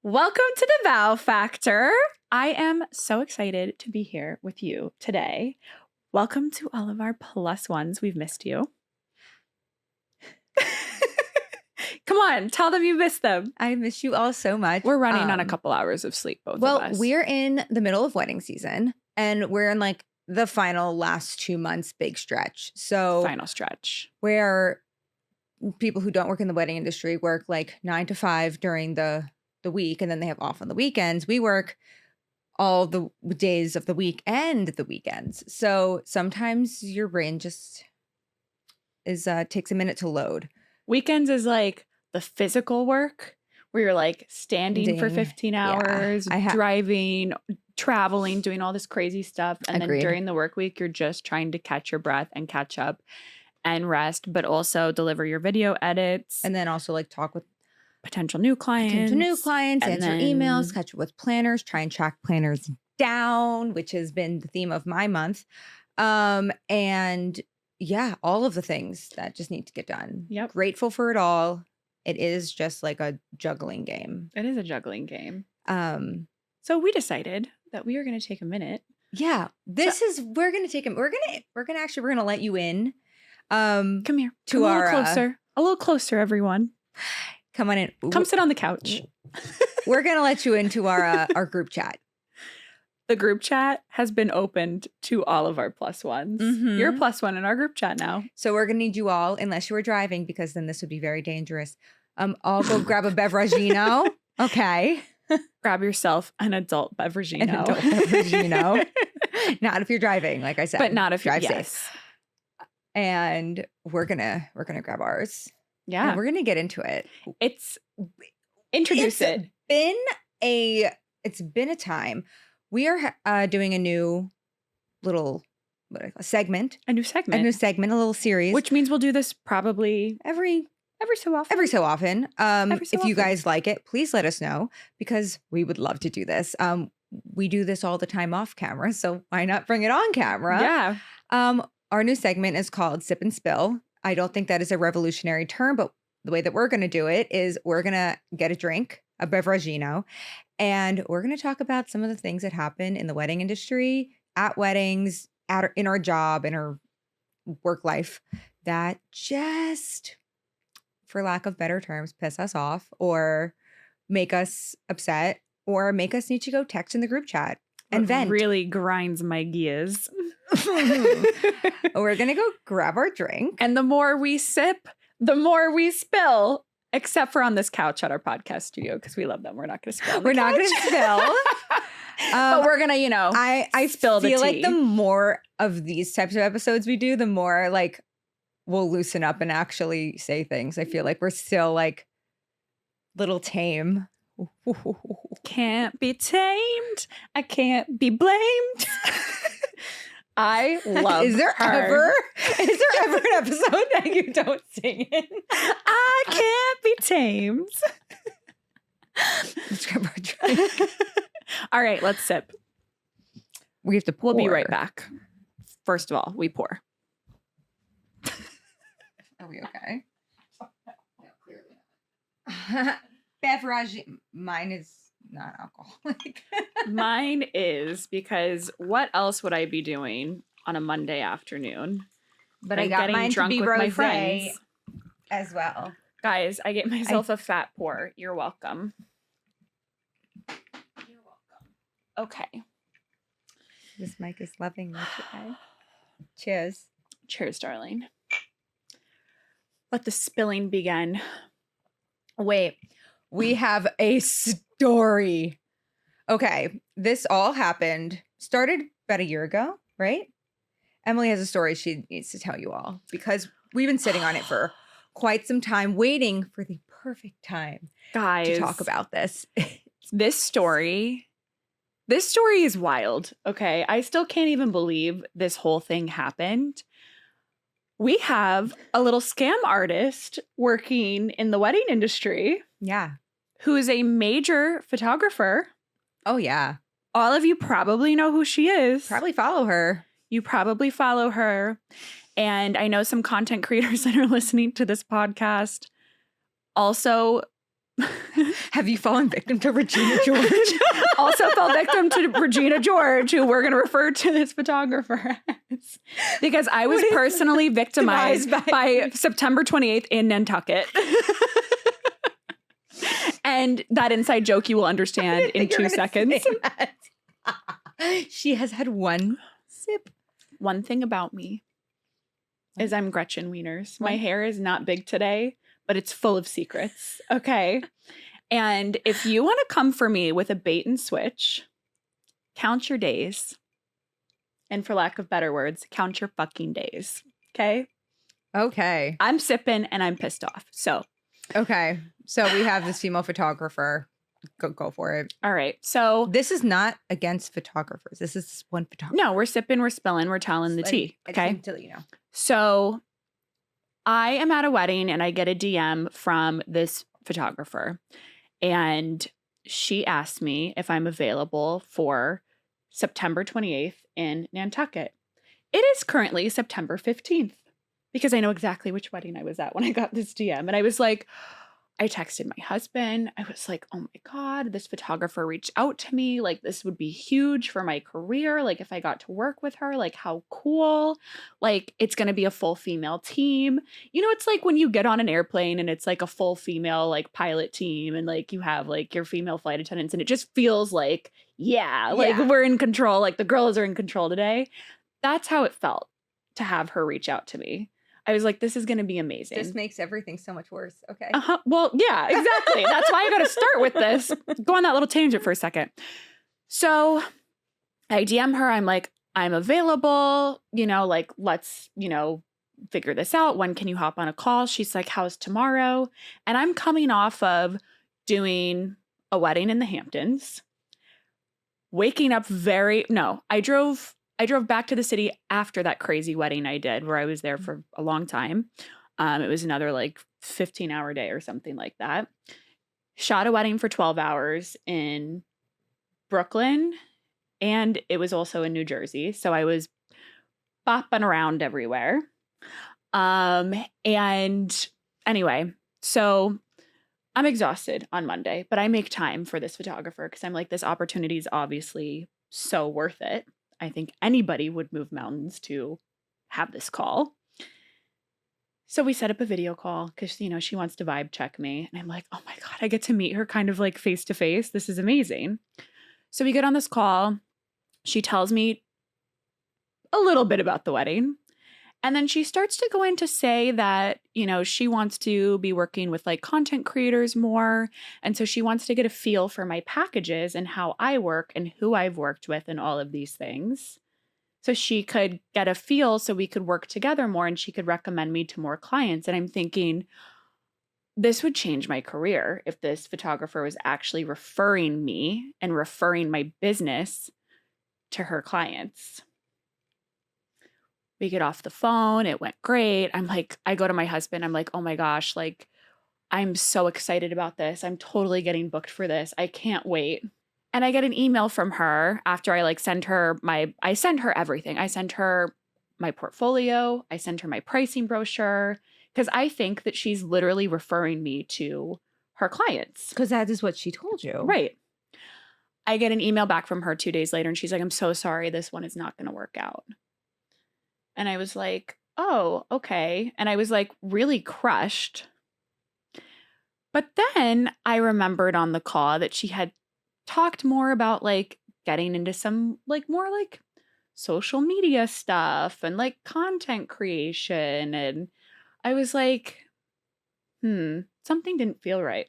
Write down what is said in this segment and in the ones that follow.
Welcome to the Vow Factor. I am so excited to be here with you today. Welcome to all of our plus ones. We've missed you. Come on, tell them you missed them. I miss you all so much. We're running on a couple hours of sleep, both of us. Well, we're in the middle of wedding season, and we're in like the final last 2 months big stretch. So final stretch. Where people who don't work in the wedding industry work like 9 to 5 during the week, and then they have off on the weekends. We work all the days of the week and the weekends. So sometimes your brain just takes a minute to load. Weekends is like the physical work where you're like standing for 15 hours, driving, traveling, doing all this crazy stuff. And then during the work week, you're just trying to catch your breath and catch up and rest, but also deliver your video edits. And then also like talk with potential new clients, answer emails, catch up with planners, try and track planners down, which has been the theme of my month. And yeah, all of the things that just need to get done. Yep. Grateful for it all. It is just like a juggling game. It is a juggling game. So we decided that we are going to take a minute. Yeah. We're going to let you in. Come here. Come a little closer, everyone. Come on in. Come sit on the couch. We're going to let you into our group chat. The group chat has been opened to all of our plus ones. Mm-hmm. You're a plus one in our group chat now. So we're going to need you all, unless you were driving, because then this would be very dangerous. I'll go grab a beveragino. Okay. Grab yourself an adult beveragino. Not if you're driving, like I said. But not if you're safe. And we're gonna grab ours. Yeah. And we're gonna get into it. It's been a time. We are doing a new little segment. A new segment, a little series. Which means we'll do this probably every so often. If you guys like it, please let us know, because we would love to do this. We do this all the time off camera, so why not bring it on camera? Yeah. Our new segment is called Sip and Spill. I don't think that is a revolutionary term, but the way that we're going to do it is we're going to get a drink, a beveragino, and we're going to talk about some of the things that happen in the wedding industry, at weddings, in our job, in our work life, that just, for lack of better terms, piss us off or make us upset or make us need to go text in the group chat and vent. Really grinds my gears. We're going to go grab our drink. And the more we sip, the more we spill. Except for on this couch at our podcast studio, because we love them. We're not going to spill. We're not going to spill. But we're going to, I spill the tea. feel like the more of these types of episodes we do, the more like we'll loosen up and actually say things. I feel like we're still like little tame. Can't be tamed. I can't be blamed. I love Is there her. ever an episode that you don't sing in? I can't be tamed. Let's grab our drink. All right, let's sip. We have to pour. We'll be right back. First of all, we pour. Are we okay? No, clearly not. Beverage. Mine is not alcoholic. Mine is, because what else would I be doing on a Monday afternoon? But I got mine to be rosé as well. Guys, I get myself a fat pour. You're welcome. You're welcome. Okay. This mic is loving me today. Cheers. Cheers, darling. Let the spilling begin. Wait, we have a story. Okay, this all started about a year ago, right? Emily has a story she needs to tell you all, because we've been sitting on it for quite some time, waiting for the perfect time, guys, to talk about this. This story is wild. Okay, I still can't even believe this whole thing happened. We have a little scam artist working in the wedding industry. Yeah. Who is a major photographer. Oh, yeah. All of you probably know who she is. Probably follow her. You probably follow her. And I know some content creators that are listening to this podcast also Have you fallen victim to Regina George? Also fell victim to Regina George, who we're going to refer to this photographer as. Because I was personally victimized by September 28th in Nantucket. And that inside joke you will understand in 2 seconds. She has had one sip. One thing about me is I'm Gretchen Wieners. My hair is not big today, but it's full of secrets. Okay. And if you want to come for me with a bait and switch, count your days. And for lack of better words, count your fucking days. Okay. Okay. I'm sipping and I'm pissed off. So. Okay. So we have this female photographer. Go for it. All right. So this is not against photographers. This is one photographer. No, we're sipping, we're spilling, we're telling the tea. Okay. To let you know. So I am at a wedding and I get a DM from this photographer. And she asked me if I'm available for September 28th in Nantucket. It is currently September 15th because I know exactly which wedding I was at when I got this DM. And I was like, I texted my husband. I was like, oh my God, this photographer reached out to me. Like, this would be huge for my career. Like, if I got to work with her, like, how cool. Like, it's going to be a full female team. You know, it's like when you get on an airplane and it's like a full female, like, pilot team and like you have like your female flight attendants and it just feels like, like we're in control. Like, the girls are in control today. That's how it felt to have her reach out to me. I was like, this is going to be amazing. This makes everything so much worse. Okay. Well, yeah, exactly. That's why I got to start with this. Go on that little tangent for a second. So I DM her. I'm like, I'm available. You know, like, let's, figure this out. When can you hop on a call? She's like, how's tomorrow? And I'm coming off of doing a wedding in the Hamptons. Waking up I drove back to the city after that crazy wedding I did where I was there for a long time. It was another like 15-hour day or something like that. Shot a wedding for 12 hours in Brooklyn, and it was also in New Jersey. So I was bopping around everywhere. And anyway, so I'm exhausted on Monday, but I make time for this photographer because I'm like, this opportunity is obviously so worth it. I think anybody would move mountains to have this call. So we set up a video call because, she wants to vibe check me. And I'm like, oh my God, I get to meet her kind of like face to face. This is amazing. So we get on this call. She tells me a little bit about the wedding. And then she starts to go in to say that, she wants to be working with like content creators more. And so she wants to get a feel for my packages and how I work and who I've worked with and all of these things. So she could get a feel so we could work together more and she could recommend me to more clients. And I'm thinking, this would change my career if this photographer was actually referring me and referring my business to her clients. We get off the phone. It went great. I go to my husband. I'm like, oh my gosh, like, I'm so excited about this. I'm totally getting booked for this. I can't wait. And I get an email from her after I send her everything. I send her my portfolio. I send her my pricing brochure because I think that she's literally referring me to her clients. Because that is what she told you. Right. I get an email back from her 2 days later and she's like, I'm so sorry. This one is not going to work out. And I was like, oh, okay. And I was like really crushed. But then I remembered on the call that she had talked more about like getting into some like more like social media stuff and like content creation. And I was like, something didn't feel right.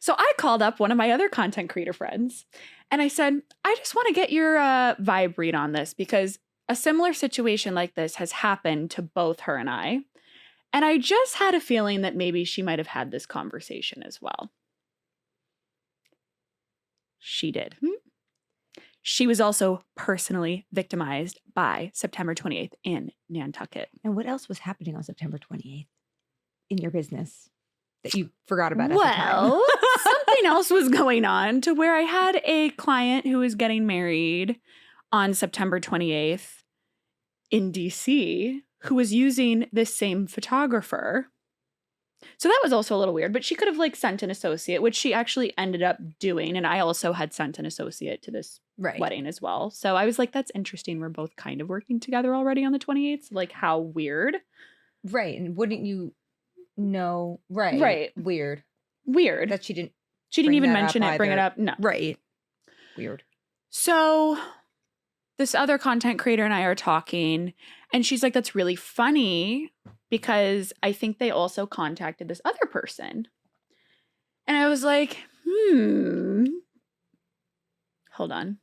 So I called up one of my other content creator friends and I said, I just want to get your vibe read on this because a similar situation like this has happened to both her and I. And I just had a feeling that maybe she might have had this conversation as well. She did. She was also personally victimized by September 28th in Nantucket. And what else was happening on September 28th in your business that you forgot about at the time? Something else was going on to where I had a client who was getting married on September 28th in DC who was using this same photographer So that was also a little weird, but she could have like sent an associate, which she actually ended up doing. And I also had sent an associate to this wedding as well. So I was like, that's interesting. We're both kind of working together already on the 28th. Like, how weird. Right. And wouldn't you know? Right. Right. Weird. That she didn't even mention it, bring it up. No. Right. Weird. So this other content creator and I are talking, and she's like, that's really funny because I think they also contacted this other person. And I was like, hold on.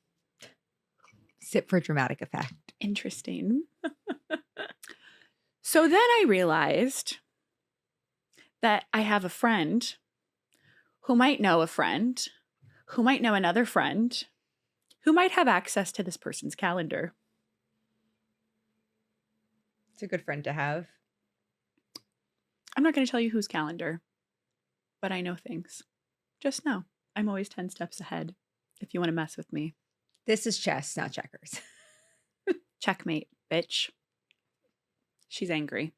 Sip for dramatic effect. Interesting. So then I realized that I have a friend who might know a friend, who might know another friend, who might have access to this person's calendar. It's a good friend to have. I'm not going to tell you whose calendar, but I know things. Just know, I'm always 10 steps ahead if you want to mess with me. This is chess, not checkers. Checkmate, bitch. She's angry.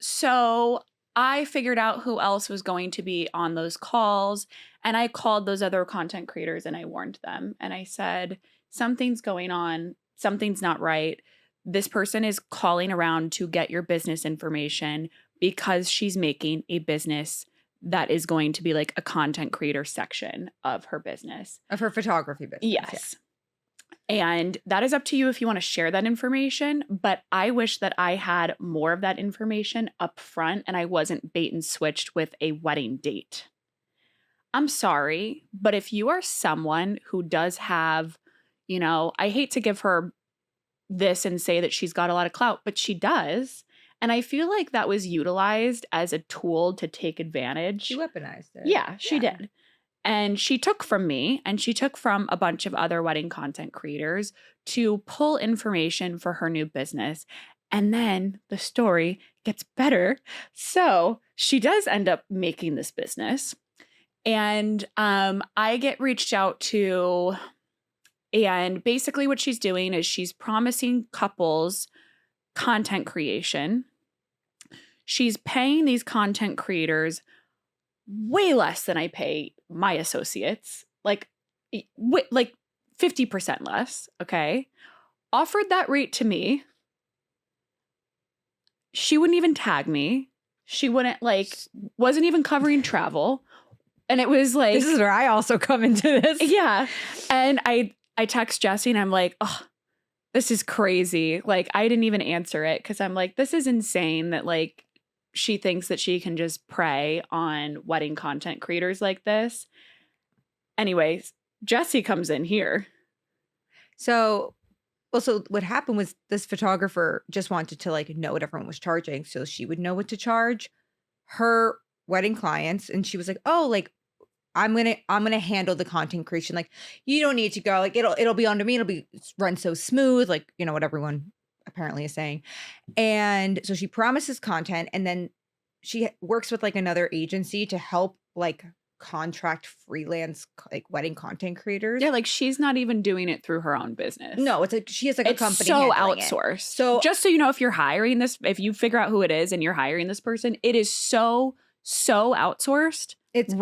So I figured out who else was going to be on those calls, and I called those other content creators and I warned them. And I said, something's going on. Something's not right. This person is calling around to get your business information because she's making a business that is going to be like a content creator section of her business. Of her photography business. Yes. Yeah. And that is up to you if you want to share that information. But I wish that I had more of that information up front and I wasn't bait and switched with a wedding date. I'm sorry, but if you are someone who does have, you know, I hate to give her this and say that she's got a lot of clout, but she does. And I feel like that was utilized as a tool to take advantage. She weaponized it. Yeah, she did. And she took from me and she took from a bunch of other wedding content creators to pull information for her new business. And then the story gets better. So she does end up making this business. And I get reached out to, and basically what she's doing is she's promising couples content creation. She's paying these content creators way less than I pay my associates, like 50% less, okay? Offered that rate to me. She wouldn't even tag me. She wouldn't wasn't even covering travel. And it was like, this is where I also come into this. Yeah. And I text Jessie and I'm like, oh, this is crazy. Like, I didn't even answer it because I'm like, this is insane that like she thinks that she can just prey on wedding content creators like this. Anyways, Jessie comes in here. So what happened was this photographer just wanted to like know what everyone was charging so she would know what to charge her wedding clients. And she was like, oh, like, I'm gonna handle the content creation. Like, you don't need to go. Like, it'll be under me. It'll be run so smooth. Like, you know what everyone apparently is saying. And so she promises content, and then she works with like another agency to help like contract freelance like wedding content creators. Yeah, like she's not even doing it through her own business. No, it's like she has like a company. So outsourced. So just so you know, if you're hiring this, if you figure out who it is and you're hiring this person, it is so outsourced. It's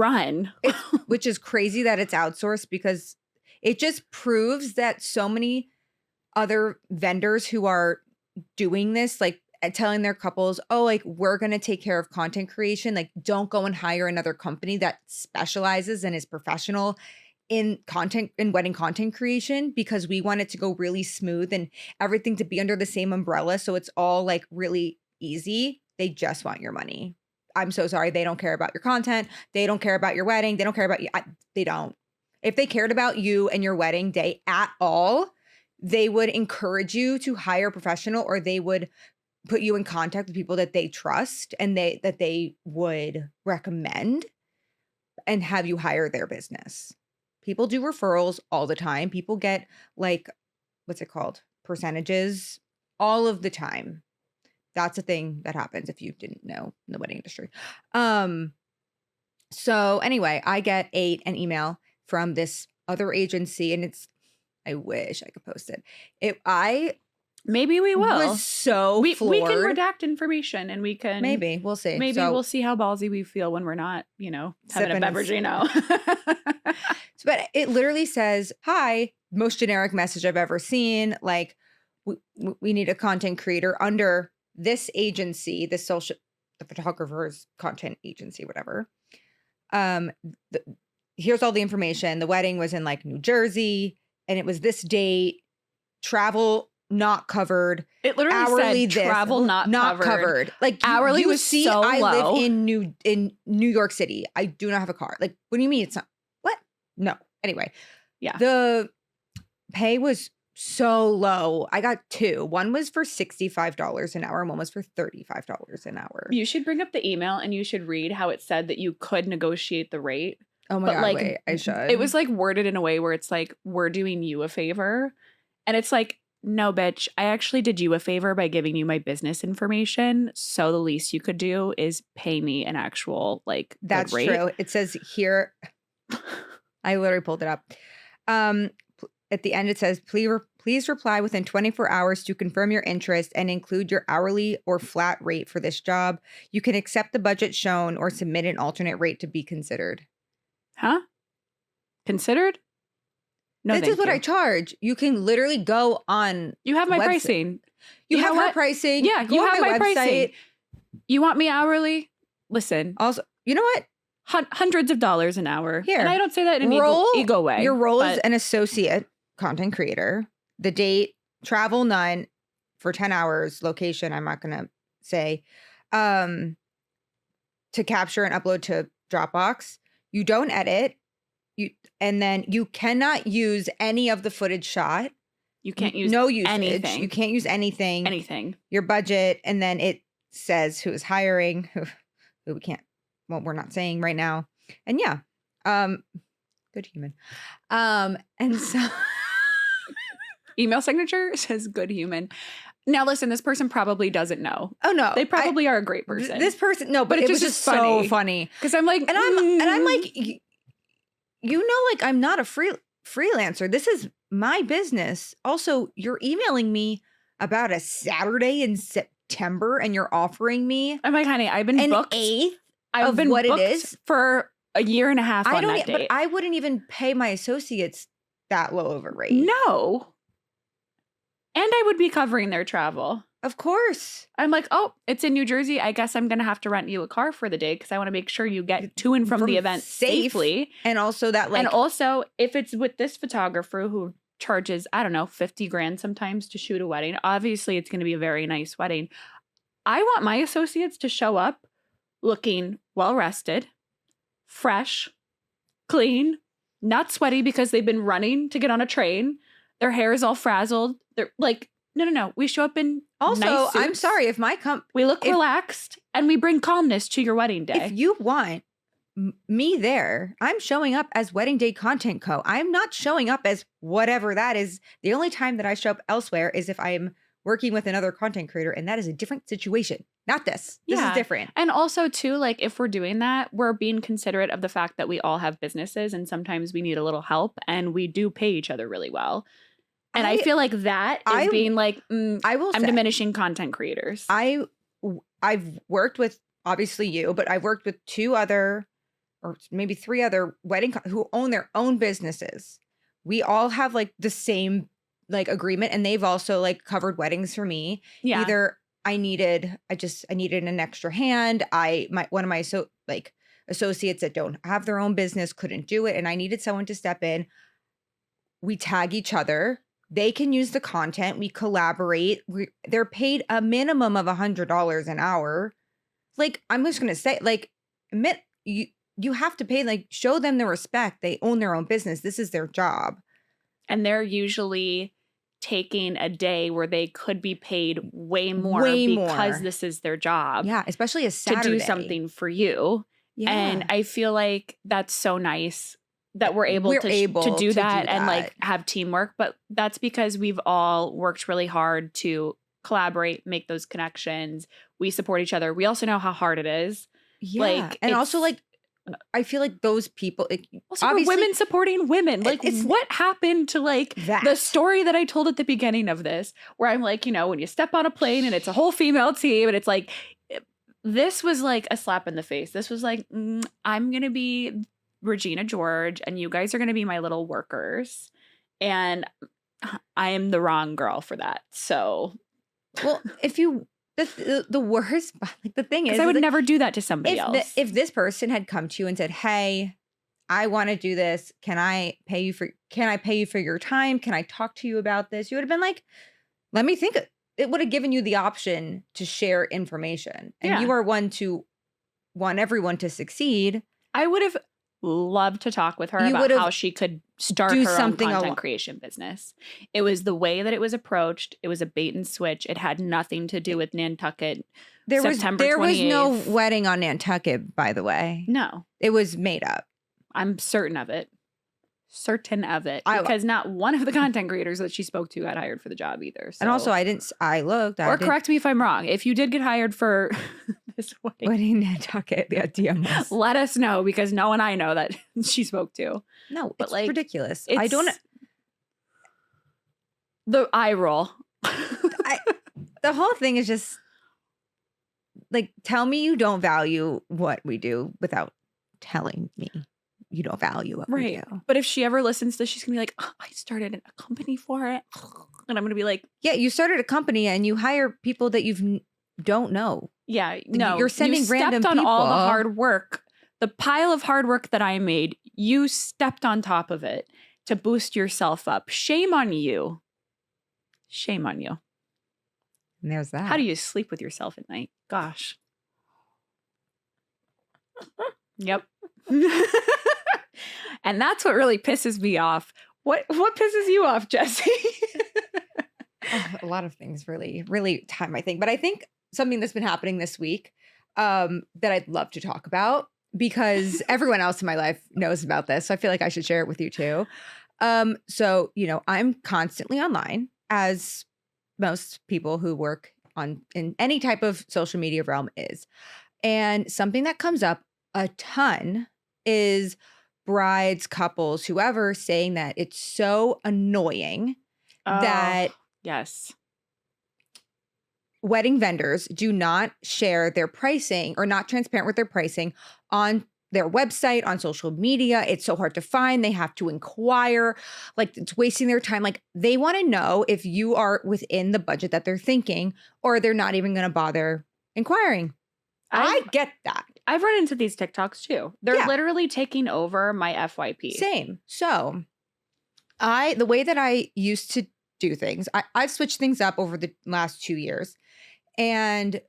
which is crazy that it's outsourced because it just proves that so many other vendors who are doing this, like telling their couples, oh, like we're going to take care of content creation. Like, don't go and hire another company that specializes and is professional in wedding content creation, because we want it to go really smooth and everything to be under the same umbrella. So it's all like really easy. They just want your money. I'm so sorry. They don't care about your content. They don't care about your wedding. They don't care about you. They don't. If they cared about you and your wedding day at all, they would encourage you to hire a professional, or they would put you in contact with people that they trust and that they would recommend and have you hire their business. People do referrals all the time. People get like, what's it called? Percentages all of the time. That's a thing that happens if you didn't know in the wedding industry. So anyway, I get an email from this other agency, and I wish I could post it. I Maybe we will. Was so we floored. We can redact information and we can. Maybe. We'll see. Maybe we'll see how ballsy we feel when we're not, having a beverage, But it literally says, hi, most generic message I've ever seen. Like, we need a content creator under this agency, the photographer's content agency, whatever. Here's all the information. The wedding was in like New Jersey and it was this date. Travel not covered. It literally said travel not covered. Like hourly was so low. I live in New York City. I do not have a car. Like, what do you mean it's not? What? No. Anyway. Yeah. The pay was so low. I got 2. One was for $65 an hour and one was for $35 an hour. You should bring up the email and you should read how it said that you could negotiate the rate. Oh my God, wait, I should. It was like worded in a way where it's like, we're doing you a favor. And it's like, no, bitch, I actually did you a favor by giving you my business information. So the least you could do is pay me an actual That's good rate. True. It says here, I literally pulled it up. At the end, it says, please reply within 24 hours to confirm your interest and include your hourly or flat rate for this job. You can accept the budget shown or submit an alternate rate to be considered. Huh? Considered? No, this is what I charge. You can literally go on. You have my pricing. You have my pricing. Yeah, you have my pricing. You want me hourly? Listen. Also, you know what? Hundreds of dollars an hour. Here. And I don't say that in an ego way. Your role is an associate content creator. The date, travel none for 10 hours. Location, I'm not going to say. To capture and upload to Dropbox. You don't edit. And then you cannot use any of the footage shot. You can't use anything. You can't use anything. Anything. Your budget. And then it says who is hiring, who we can't, well, we're not saying right now. And yeah, good human. And so email signature says good human. Now listen, this person probably doesn't know. Oh no. They probably are a great person. This person, no, but it was just so funny. Because I'm like, and I'm like, like I'm not a freelancer. This is my business. Also, you're emailing me about a Saturday in September and you're offering me. I'm like, honey, I've been booked. I've been what booked it is for a year and a half on that date. But I wouldn't even pay my associates that low of a rate. No. And I would be covering their travel. Of course. I'm like, oh, it's in New Jersey. I guess I'm going to have to rent you a car for the day because I want to make sure you get to and from the event safely. And also that and also if it's with this photographer who charges, I don't know, $50,000 sometimes to shoot a wedding, obviously it's going to be a very nice wedding. I want my associates to show up looking well rested, fresh, clean, not sweaty because they've been running to get on a train. Their hair is all frazzled. They're like, no. We show up in also, nice suits. I'm sorry if we look relaxed and we bring calmness to your wedding day. If you want me there, I'm showing up as Wedding Day Content Co. I'm not showing up as whatever that is. The only time that I show up elsewhere is if I'm working with another content creator, and that is a different situation. Not this. This is different. And also, too, if we're doing that, we're being considerate of the fact that we all have businesses and sometimes we need a little help and we do pay each other really well. And I feel like that is being like, I'm diminishing content creators. I've worked with, obviously you, but I've worked with 2 other or maybe 3 other who own their own businesses. We all have the same agreement, and they've also covered weddings for me. Yeah. Either I needed an extra hand. One of my associates that don't have their own business couldn't do it, and I needed someone to step in. We tag each other. They can use the content. We collaborate. They're paid a minimum of $100 an hour. I'm just going to say, you have to pay, show them the respect. They own their own business. This is their job. And they're usually taking a day where they could be paid way more because this is their job. Yeah, especially a Saturday. To do something for you. Yeah. And I feel like that's so nice that we're able to do that and have teamwork. But that's because we've all worked really hard to collaborate, make those connections. We support each other. We also know how hard it is. Yeah. And also I feel like those people, also obviously women supporting women. Like, what happened to like the story that I told at the beginning of this, where I'm like, when you step on a plane and it's a whole female team, and it's like, this was like a slap in the face. This was like, I'm gonna be Regina George, and you guys are gonna be my little workers, and I am the wrong girl for that. So, well, if you. The worst, like the thing is, I would never do that to somebody else. If this person had come to you and said, "Hey, I want to do this. Can I pay you for your time? Can I talk to you about this?" You would have been like, "Let me think." It would have given you the option to share information, and you are one to want everyone to succeed. I would have loved to talk with her about how she could start her own content creation business. It was the way that it was approached. It was a bait and switch. It had nothing to do with Nantucket. There was no wedding on Nantucket, by the way. No. It was made up. I'm certain of it. Because not one of the content creators that she spoke to got hired for the job either. So. And also correct me if I'm wrong. If you did get hired for this wedding Nantucket, DM us. Let us know, because no one I know that she spoke to. No, but it's ridiculous. I don't. The eye roll. The whole thing is just like, tell me you don't value what we do without telling me you don't value what we do. But if she ever listens to this, she's gonna be like, I started a company for it. And I'm gonna be like, yeah, you started a company and you hire people that you don't know. Yeah, no. You're sending random people. You stepped on all the hard work. The pile of hard work that I made, you stepped on top of it to boost yourself up. Shame on you. Shame on you. And there's that. How do you sleep with yourself at night? Gosh. Yep. And that's what really pisses me off. What pisses you off, Jessie? A lot of things really, really time, I think. But I think something that's been happening this week that I'd love to talk about, because everyone else in my life knows about this. So I feel like I should share it with you too. So, I'm constantly online, as most people who work in any type of social media realm is. And something that comes up a ton is brides, couples, whoever, saying that it's so annoying that yes, wedding vendors do not share their pricing, or not transparent with their pricing on their website, on social media. It's so hard to find. They have to inquire. Like, it's wasting their time. Like, they want to know if you are within the budget that they're thinking, or they're not even going to bother inquiring. I get that. I've run into these TikToks too. They're literally taking over my FYP. Same. So the way that I used to do things, I've switched things up over the last 2 years. And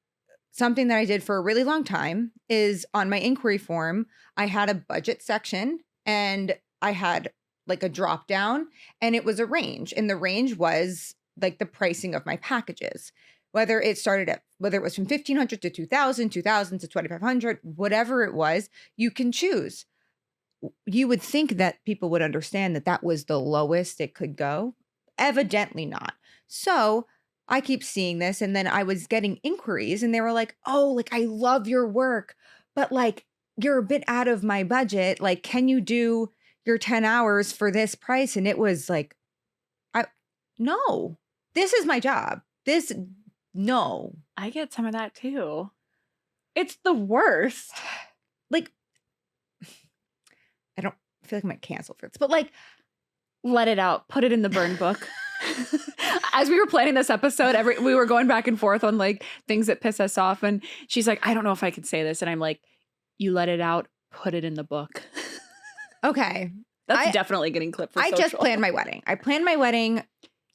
something that I did for a really long time is, on my inquiry form, I had a budget section, and I had like a drop down, and it was a range. And the range was like the pricing of my packages. Whether it was from $1,500 to $2,000, $2,000 to $2,500, whatever it was, you can choose. You would think that people would understand that that was the lowest it could go. Evidently not. So I keep seeing this, and then I was getting inquiries, and they were like, "Oh, like, I love your work, but like, you're a bit out of my budget. Like, can you do your 10 hours for this price?" And it was like, no, this is my job. No. I get some of that too. It's the worst. Like, I don't feel like I might cancel for this, but like, let it out. Put it in the burn book. As we were planning this episode, we were going back and forth on like things that piss us off. And she's like, I don't know if I can say this. And I'm like, you let it out. Put it in the book. Okay. That's definitely getting clipped for social. I just planned my wedding.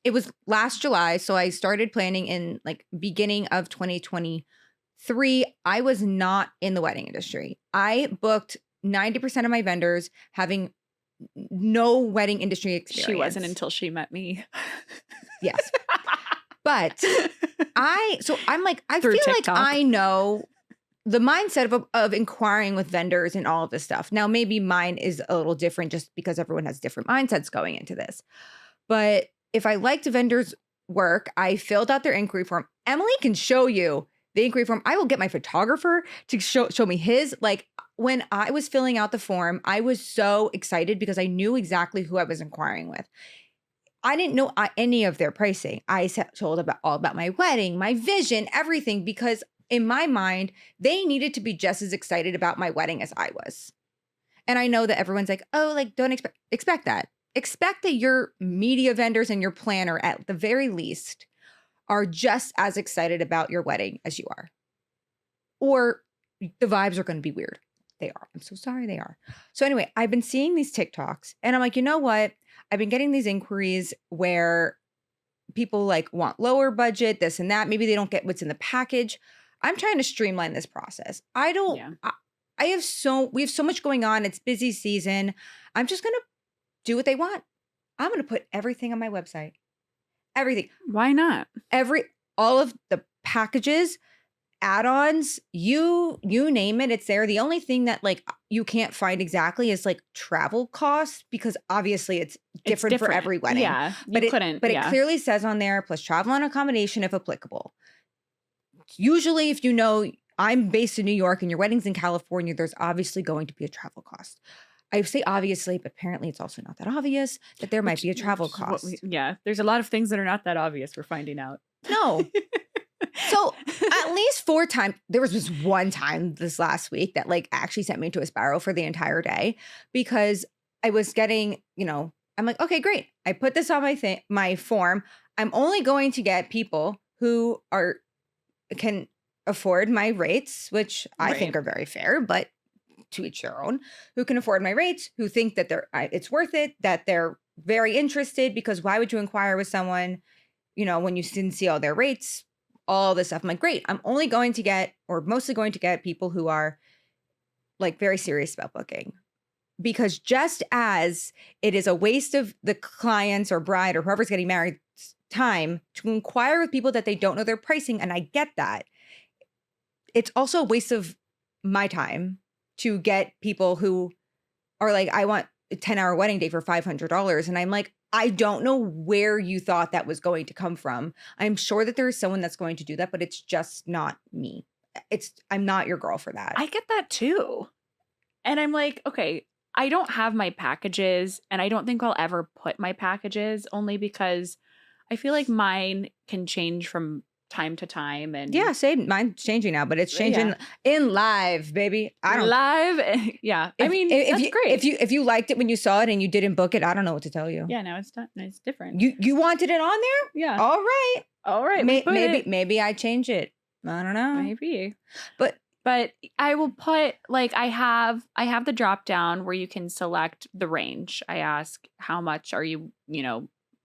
It was last July. So I started planning in like beginning of 2023. I was not in the wedding industry. I booked 90% of my vendors having no wedding industry experience. She wasn't until she met me. Yes. But I'm like, I feel TikTok. like I know the mindset of inquiring with vendors and all of this stuff. Now, maybe mine is a little different just because everyone has different mindsets going into this. But if I liked vendors' work, I filled out their inquiry form. Emily can show you the inquiry form. I will get my photographer to show me his. Like when I was filling out the form, I was so excited because I knew exactly who I was inquiring with. I didn't know any of their pricing. I told all about my wedding, my vision, everything, because in my mind, they needed to be just as excited about my wedding as I was. And I know that everyone's like, oh, like, don't expect that. Expect that your media vendors and your planner, at the very least, are just as excited about your wedding as you are. Or the vibes are going to be weird. They are. I'm so sorry they are. So anyway, I've been seeing these TikToks and I'm like, you know what? I've been getting these inquiries where people like want lower budget, this and that. Maybe they don't get what's in the package. I'm trying to streamline this process. We have so much going on. It's busy season. I'm just going to do what they want. I'm going to put everything on my website. Everything. Why not? All of the packages, add-ons, you name it, it's there. The only thing that like you can't find exactly is like travel costs, because obviously it's different for every wedding. Yeah, but it clearly says on there, plus travel and accommodation if applicable. Usually if you know I'm based in New York and your wedding's in California, there's obviously going to be a travel cost. I say obviously, but apparently it's also not that obvious that there might be a travel cost. There's a lot of things that are not that obvious. We're finding out. No. So at least 4 times, there was this one time this last week that like actually sent me into a spiral for the entire day, because I was getting, I'm like, okay, great. I put this on my form. I'm only going to get people who can afford my rates, which I think are very fair, but to each their own, who can afford my rates, who think that it's worth it, that they're very interested, because why would you inquire with someone, when you didn't see all their rates, all this stuff. I'm like, great. I'm only going to get, or mostly going to get, people who are like very serious about booking. Because just as it is a waste of the client's or bride or whoever's getting married time to inquire with people that they don't know their pricing, and I get that, it's also a waste of my time to get people who are like, I want a 10-hour wedding day for $500. And I'm like, I don't know where you thought that was going to come from. I'm sure that there is someone that's going to do that, but it's just not me. I'm not your girl for that. I get that too. And I'm like, okay, I don't have my packages, and I don't think I'll ever put my packages, only because I feel like mine can change from time to time. And yeah, same. Mine's changing now, but it's changing in live, baby. I don't live. Yeah. That's great. If you liked it when you saw it and you didn't book it, I don't know what to tell you. Yeah, no, it's different. You wanted it on there? Yeah. All right. Maybe I change it. I don't know. Maybe. But I will put, like, I have the drop down where you can select the range. I ask, how much are you,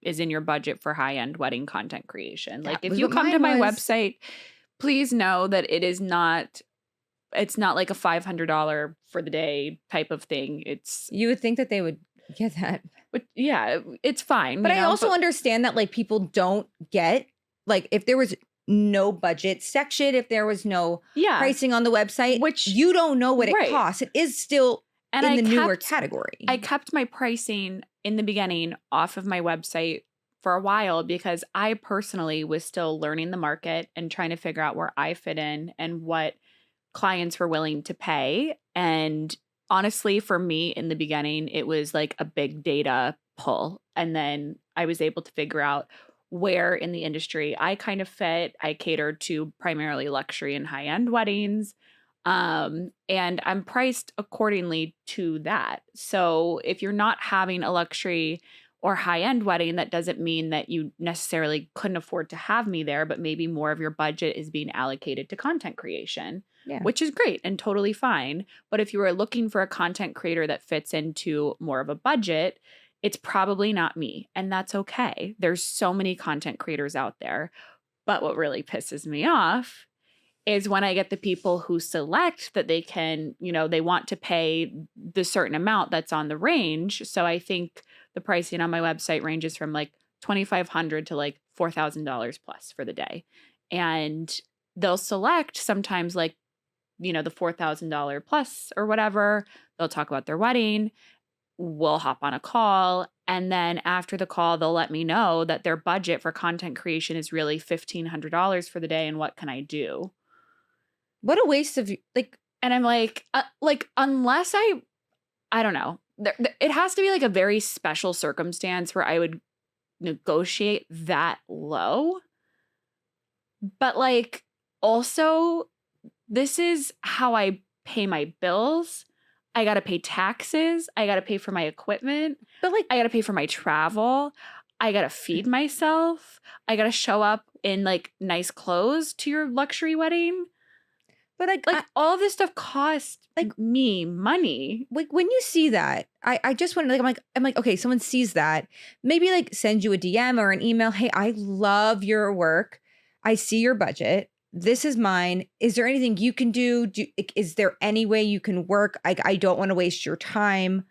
is in your budget for high-end wedding content creation. Like, if you come to my website, please know that it's not like a $500 for the day type of thing. You would think that they would get that. But yeah, it's fine. But I also understand that like people don't get, like, if there was no budget section, if there was no pricing on the website, which you don't know what it costs. It is still in the newer category. I kept my pricing in the beginning off of my website for a while, because I personally was still learning the market and trying to figure out where I fit in and what clients were willing to pay. And honestly, for me in the beginning, it was like a big data pull. And then I was able to figure out where in the industry I kind of fit. I cater to primarily luxury and high-end weddings. And I'm priced accordingly to that. So if you're not having a luxury or high-end wedding, that doesn't mean that you necessarily couldn't afford to have me there, but maybe more of your budget is being allocated to content creation, which is great and totally fine. But if you are looking for a content creator that fits into more of a budget, it's probably not me, and that's okay. There's so many content creators out there. But what really pisses me off is when I get the people who select that they can, they want to pay the certain amount that's on the range. So I think the pricing on my website ranges from like $2,500 to like $4,000 plus for the day. And they'll select sometimes like, the $4,000 plus or whatever. They'll talk about their wedding. We'll hop on a call. And then after the call, they'll let me know that their budget for content creation is really $1,500 for the day. And what can I do? What a waste of like. And I'm like unless I don't know. It has to be like a very special circumstance where I would negotiate that low. But like also this is how I pay my bills. I got to pay taxes. I got to pay for my equipment. But like I got to pay for my travel. I got to feed myself. I got to show up in like nice clothes to your luxury wedding. But like all of this stuff costs like me money. Like when you see that, I just want to like, I'm like, okay, someone sees that, maybe like send you a DM or an email. Hey, I love your work. I see your budget. This is mine. Is there anything you can do? Is there any way you can work? I don't want to waste your time.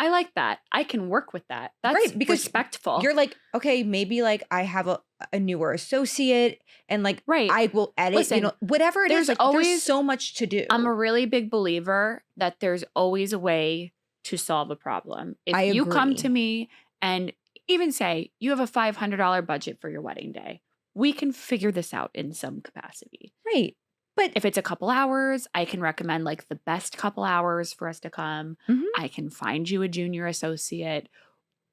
I like that. I can work with that. That's right, because respectful. You're like, okay, maybe like I have a newer associate and like I will edit, listen, whatever it is. Like there's so much to do. I'm a really big believer that there's always a way to solve a problem. If you come to me and even say you have a $500 budget for your wedding day, we can figure this out in some capacity. Right. But if it's a couple hours, I can recommend like the best couple hours for us to come. I can find you a junior associate.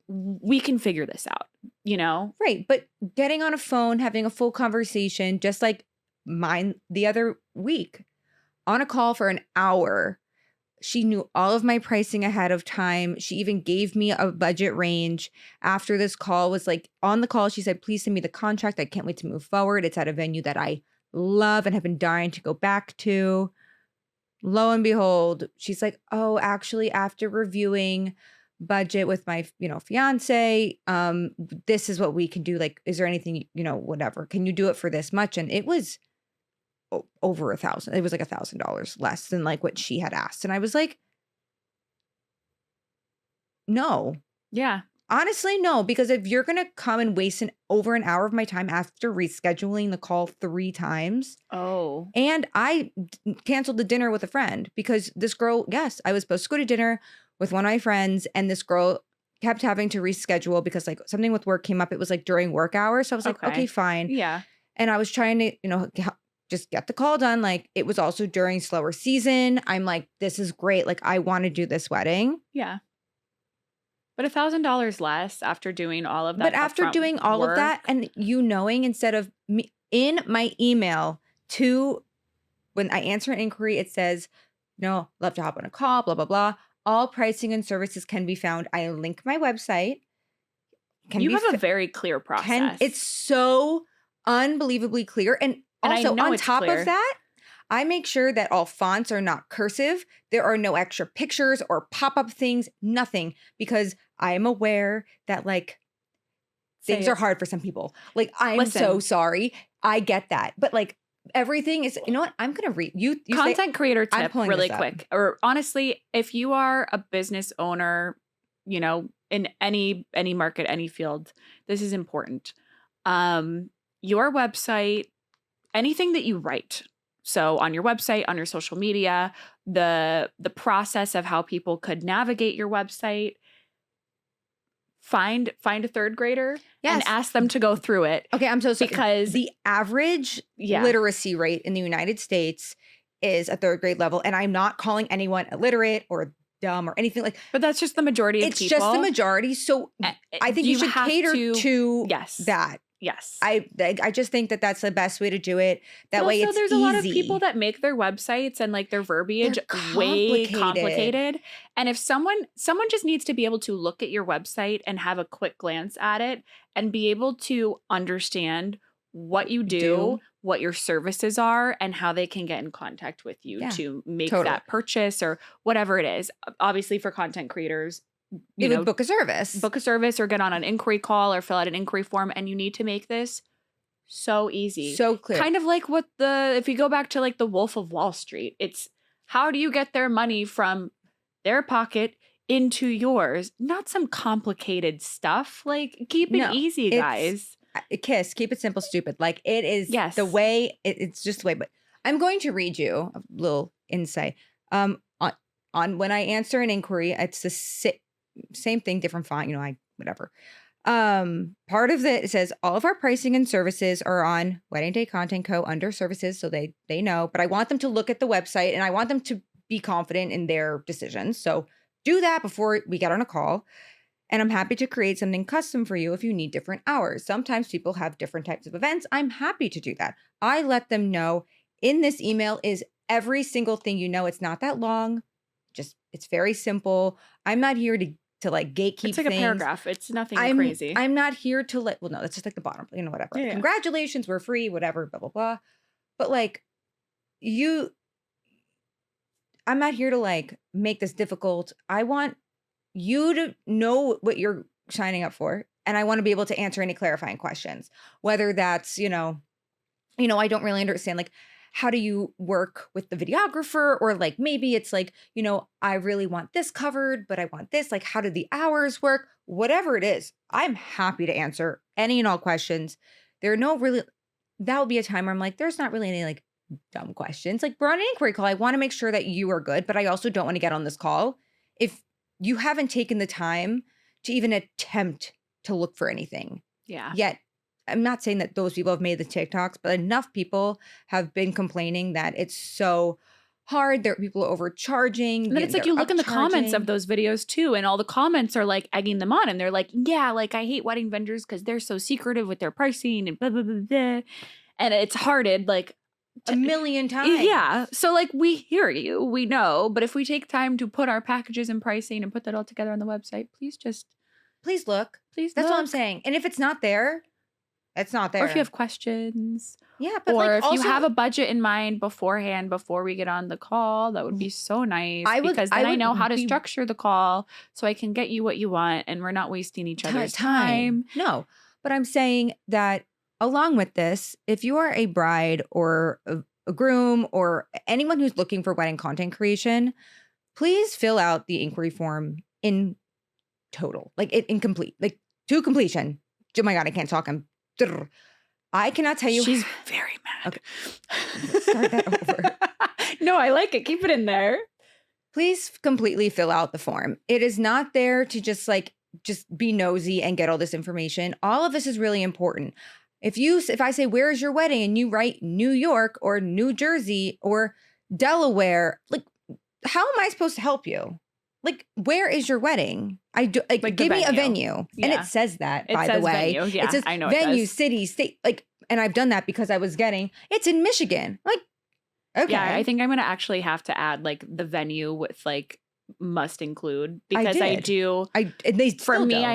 We can figure this out, Right. But getting on a phone, having a full conversation, just like mine the other week, on a call for an hour. She knew all of my pricing ahead of time. She even gave me a budget range. After this call was like on the call, she said, please send me the contract. I can't wait to move forward. It's at a venue that I love and have been dying to go back to. Lo and behold, she's like, oh, actually, after reviewing budget with my, fiance, this is what we can do. Like, is there anything, whatever, can you do it for this much? And it was over $1,000. It was like $1,000 less than like what she had asked. And I was like, no. Yeah. Honestly, no, because if you're going to come and waste over an hour of my time after rescheduling the call 3 times. Oh. And I canceled the dinner with a friend because this girl, yes, I was supposed to go to dinner with one of my friends and this girl kept having to reschedule because like something with work came up. It was like during work hours. So I was like, okay, fine. Yeah. And I was trying to, just get the call done. Like it was also during slower season. I'm like, this is great. Like I want to do this wedding. Yeah. But $1,000 less after doing all of that. But after doing all of that and knowing instead of me in my email when I answer an inquiry, it says, no, love to hop on a call, blah, blah, blah. All pricing and services can be found. I link my website. You have a very clear process. It's so unbelievably clear. And also on top of that, I make sure that all fonts are not cursive. There are no extra pictures or pop-up things, nothing, because I am aware that like things are hard for some people. Like I'm so sorry. I get that. But like everything is, you know what? I'm going to read you. Content creator tip really quick. Or honestly, if you are a business owner, in any market, any field, this is important. Your website, anything that you write. So on your website, on your social media, the process of how people could navigate your website, find a third grader and ask them to go through it. Okay, I'm so sorry. Because the average literacy rate in the United States is a 3rd grade level. And I'm not calling anyone illiterate or dumb or anything like. But that's just the majority of people. It's just the majority. So I think you should cater to that. Yes. I just think that that's the best way to do it. That way it's easy. There's a lot of people that make their websites and like their verbiage way complicated. And if someone just needs to be able to look at your website and have a quick glance at it and be able to understand what you do, what your services are, and how they can get in contact with you to make that purchase or whatever it is. Obviously for content creators, you would book a service or get on an inquiry call or fill out an inquiry form. And you need to make this so easy. So clear. Kind of like if you go back to like the Wolf of Wall Street, it's how do you get their money from their pocket into yours? Not some complicated stuff. Like keep it easy, guys. Keep it simple, stupid. Like it is the way, it's just the way, but I'm going to read you a little insight. On when I answer an inquiry, it's the same thing, different font, whatever. Part of it says all of our pricing and services are on Wedding Day Content Co. under services, so they know. But I want them to look at the website and I want them to be confident in their decisions. So do that before we get on a call. And I'm happy to create something custom for you if you need different hours. Sometimes people have different types of events. I'm happy to do that. I let them know in this email is every single thing you know. It's not that long. Just it's very simple. I'm not here to like gatekeep It's like things. A paragraph. It's nothing crazy. I'm not here to well, no, that's just like the bottom, whatever. Yeah. Congratulations, we're free, whatever, blah, blah, blah. But like I'm not here to like make this difficult. I want you to know what you're signing up for. And I want to be able to answer any clarifying questions, whether that's, I don't really understand, like, how do you work with the videographer? Or like, maybe it's like, I really want this covered, but I want this, like, how do the hours work? Whatever it is, I'm happy to answer any and all questions. There are no really, that will be a time where I'm like, there's not really any like dumb questions. Like we're on an inquiry call. I want to make sure that you are good, but I also don't want to get on this call if you haven't taken the time to even attempt to look for anything. Yeah. Yet, I'm not saying that those people have made the TikToks, but enough people have been complaining that it's so hard. There are people overcharging. And then it's like you look in the comments of those videos too, and all the comments are like egging them on. And they're like, yeah, like I hate wedding vendors because they're so secretive with their pricing and blah, blah, blah, blah. And it's hearted like a million times. Yeah. So like we hear you, we know. But if we take time to put our packages and pricing and put that all together on the website, please look. That's all I'm saying. And if it's not there, it's not there. Or if you have questions. Yeah. But or like if also, you have a budget in mind beforehand, before we get on the call, that would be so nice. Because then I know how to structure the call so I can get you what you want and we're not wasting each other's time. No. But I'm saying that along with this, if you are a bride or a groom or anyone who's looking for wedding content creation, please fill out the inquiry form in total, like incomplete, like to completion. Oh my God, I can't talk. I cannot tell you. She's very mad. Okay. Start that over. No, I like it. Keep it in there. Please completely fill out the form. It is not there to just be nosy and get all this information. All of this is really important. If I say, where is your wedding? And you write New York or New Jersey or Delaware, like, how am I supposed to help you? Like, where is your wedding? Like give me a venue. Yeah. And it says that, by the way. Venue. Yeah, it says I know venue, it city, state. Like, and I've done that because I was it's in Michigan. Like, okay. Yeah, I think I'm going to actually have to add like the venue with like must include, because I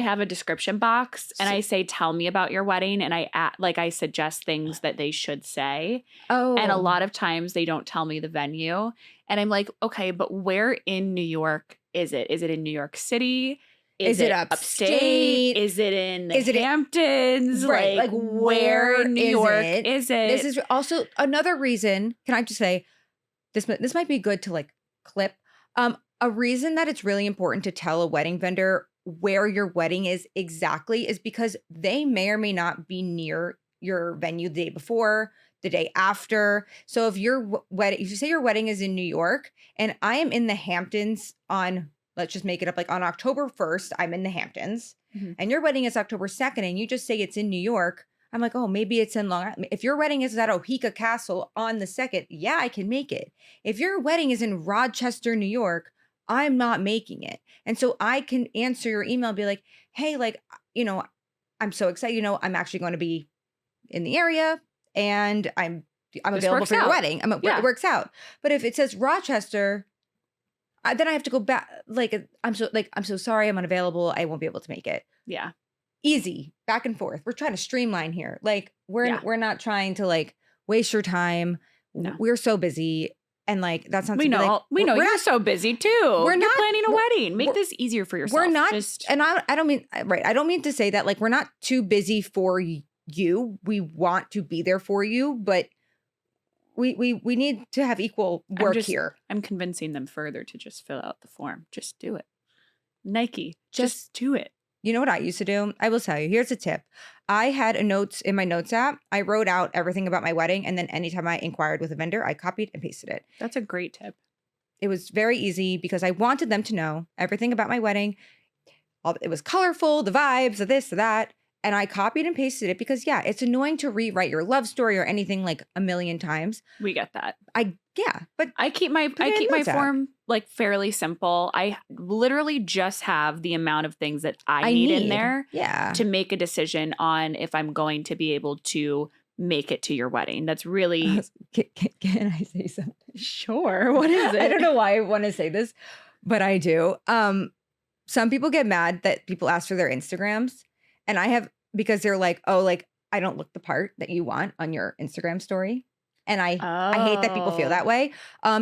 have a description box and I say, tell me about your wedding. And I suggest things that they should say. Oh. And a lot of times they don't tell me the venue. And I'm like, okay, but where in New York is it? Is it in New York City? Is it upstate? Is it in the Hamptons? Right. Like where in New York is it? This is also another reason. Can I just say this might be good to like clip. A reason that it's really important to tell a wedding vendor where your wedding is exactly is because they may or may not be near your venue the day before, the day after. So if if you say your wedding is in New York and I am in the Hamptons let's just make it up, like on October 1st, I'm in the Hamptons, and your wedding is October 2nd, and you just say it's in New York, I'm like, oh, maybe it's in Long Island. If your wedding is at Oheka Castle on the 2nd, yeah, I can make it. If your wedding is in Rochester, New York, I'm not making it. And so I can answer your email and be like, hey, like, I'm so excited. I'm actually going to be in the area and I'm available for your wedding. It works out. But if it says Rochester, then I have to go back. Like, I'm so sorry. I'm unavailable. I won't be able to make it. Yeah. Easy, back and forth. We're trying to streamline here. Like we're not trying to like waste your time. No. We're so busy. And like, that's not, we know you're so busy too. You're planning a wedding. Make this easier for yourself. We're not, and I don't mean, right. I don't mean to say that like, we're not too busy for you. We want to be there for you, but we need to have equal work here. I'm convincing them further to just fill out the form. Just do it. Nike, just do it. You know what I used to do? I will tell you. Here's a tip. I had in my notes app. I wrote out everything about my wedding. And then anytime I inquired with a vendor, I copied and pasted it. That's a great tip. It was very easy because I wanted them to know everything about my wedding. it was colorful, the vibes, the this, the that. And I copied and pasted it because, yeah, it's annoying to rewrite your love story or anything like a million times. We get that. But I keep my form like fairly simple. I literally just have the amount of things that I need in there to make a decision on if I'm going to be able to make it to your wedding. That's really. Can I say something? Sure. What is it? I don't know why I want to say this, but I do. Some people get mad that people ask for their Instagrams. And I have, because they're like, oh, like, I don't look the part that you want on your Instagram story. And I hate that people feel that way.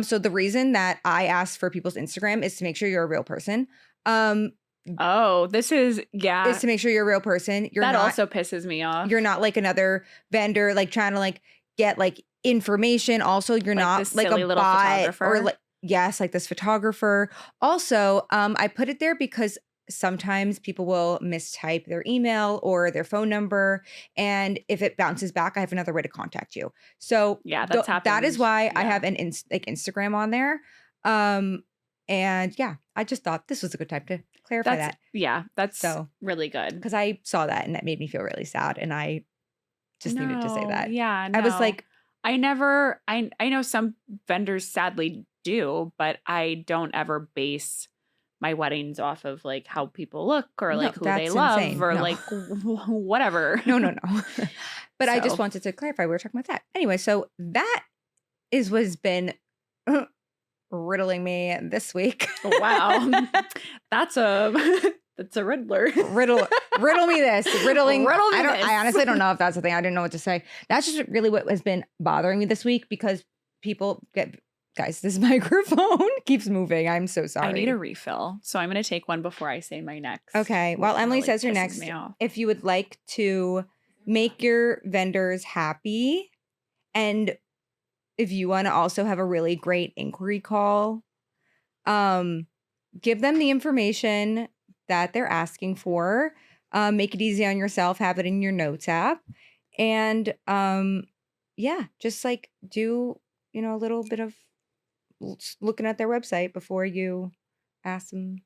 So the reason that I ask for people's Instagram is to make sure you're a real person. This is to make sure you're a real person. That also pisses me off. You're not like another vendor, like trying to like get like information. Also, you're not like a little bot photographer. Or like, yes, like this photographer. Also, I put it there because sometimes people will mistype their email or their phone number. And if it bounces back, I have another way to contact you. So that's happened. That is why I have an Instagram on there. And yeah, I just thought this was a good time to clarify that. Yeah, that's so really good. Because I saw that and that made me feel really sad. And I just needed to say that. Yeah, I was like, I know some vendors sadly do, but I don't ever base my weddings off of like how people look or like who they love or like whatever. No. But I just wanted to clarify. We were talking about that. Anyway, so that is what's been riddling me this week. Wow. That's a riddler. Riddle me this. I honestly don't know if that's the thing. I didn't know what to say. That's just really what has been bothering me this week because people get... Guys, this microphone keeps moving. I'm so sorry. I need a refill. So I'm going to take one before I say my next. Okay. While Emily says her next, if you would like to make your vendors happy and if you want to also have a really great inquiry call, give them the information that they're asking for. Make it easy on yourself. Have it in your notes app. And just like do, a little bit of looking at their website before you ask them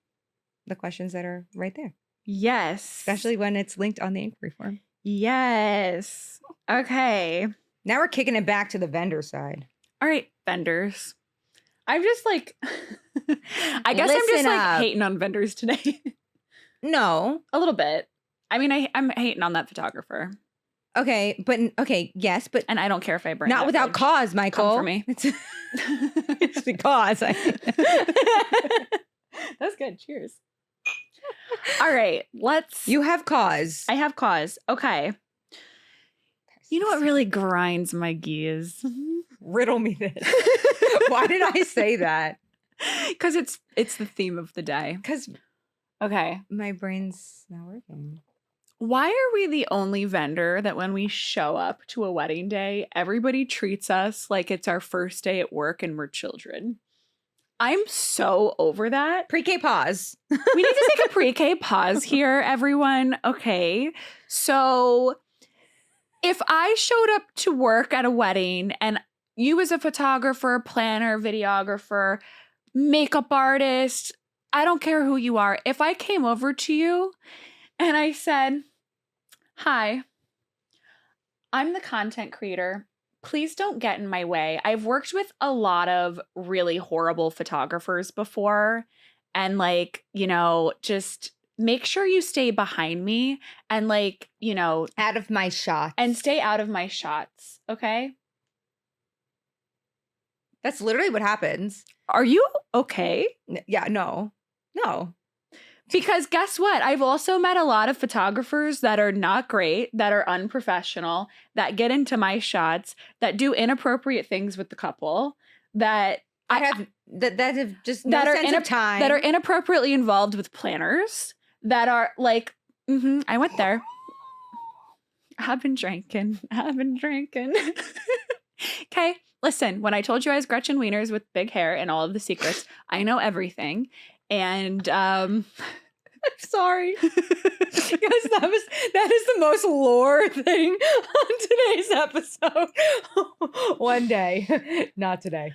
the questions that are right there. Yes. Especially when it's linked on the inquiry form. Yes. Okay. Now we're kicking it back to the vendor side. All right, vendors. I'm just like, I guess I'm just like hating on vendors today. No. A little bit. I mean, I'm hating on that photographer. Okay, yes, but... And I don't care if I burn not without fridge. Cause, Michael. Come for me. It's because. That's good. Cheers. All right, You have Cause. I have Cause. Okay. You know what really grinds my gears? Riddle me this. Why did I say that? Because it's the theme of the day. Okay. My brain's not working. Why are we the only vendor that when we show up to a wedding day, everybody treats us like it's our first day at work and we're children? I'm so over that. Pre-K pause. We need to take a pre-K pause here, everyone. Okay. So if I showed up to work at a wedding and you as a photographer, planner, videographer, makeup artist, I don't care who you are. If I came over to you and I said, hi, I'm the content creator. Please don't get in my way. I've worked with a lot of really horrible photographers before. And just make sure you stay behind me and out of my shot. And stay out of my shots. Okay? That's literally what happens. Are you okay? Yeah, no. Because guess what? I've also met a lot of photographers that are not great, that are unprofessional, that get into my shots, that do inappropriate things with the couple, that have just no sense of time, that are inappropriately involved with planners, that are like, I went there. I've been drinking. Okay, listen, when I told you I was Gretchen Wieners with big hair and all of the secrets, I know everything. And I'm sorry. Guys, that is the most lore thing on today's episode. One day. Not today.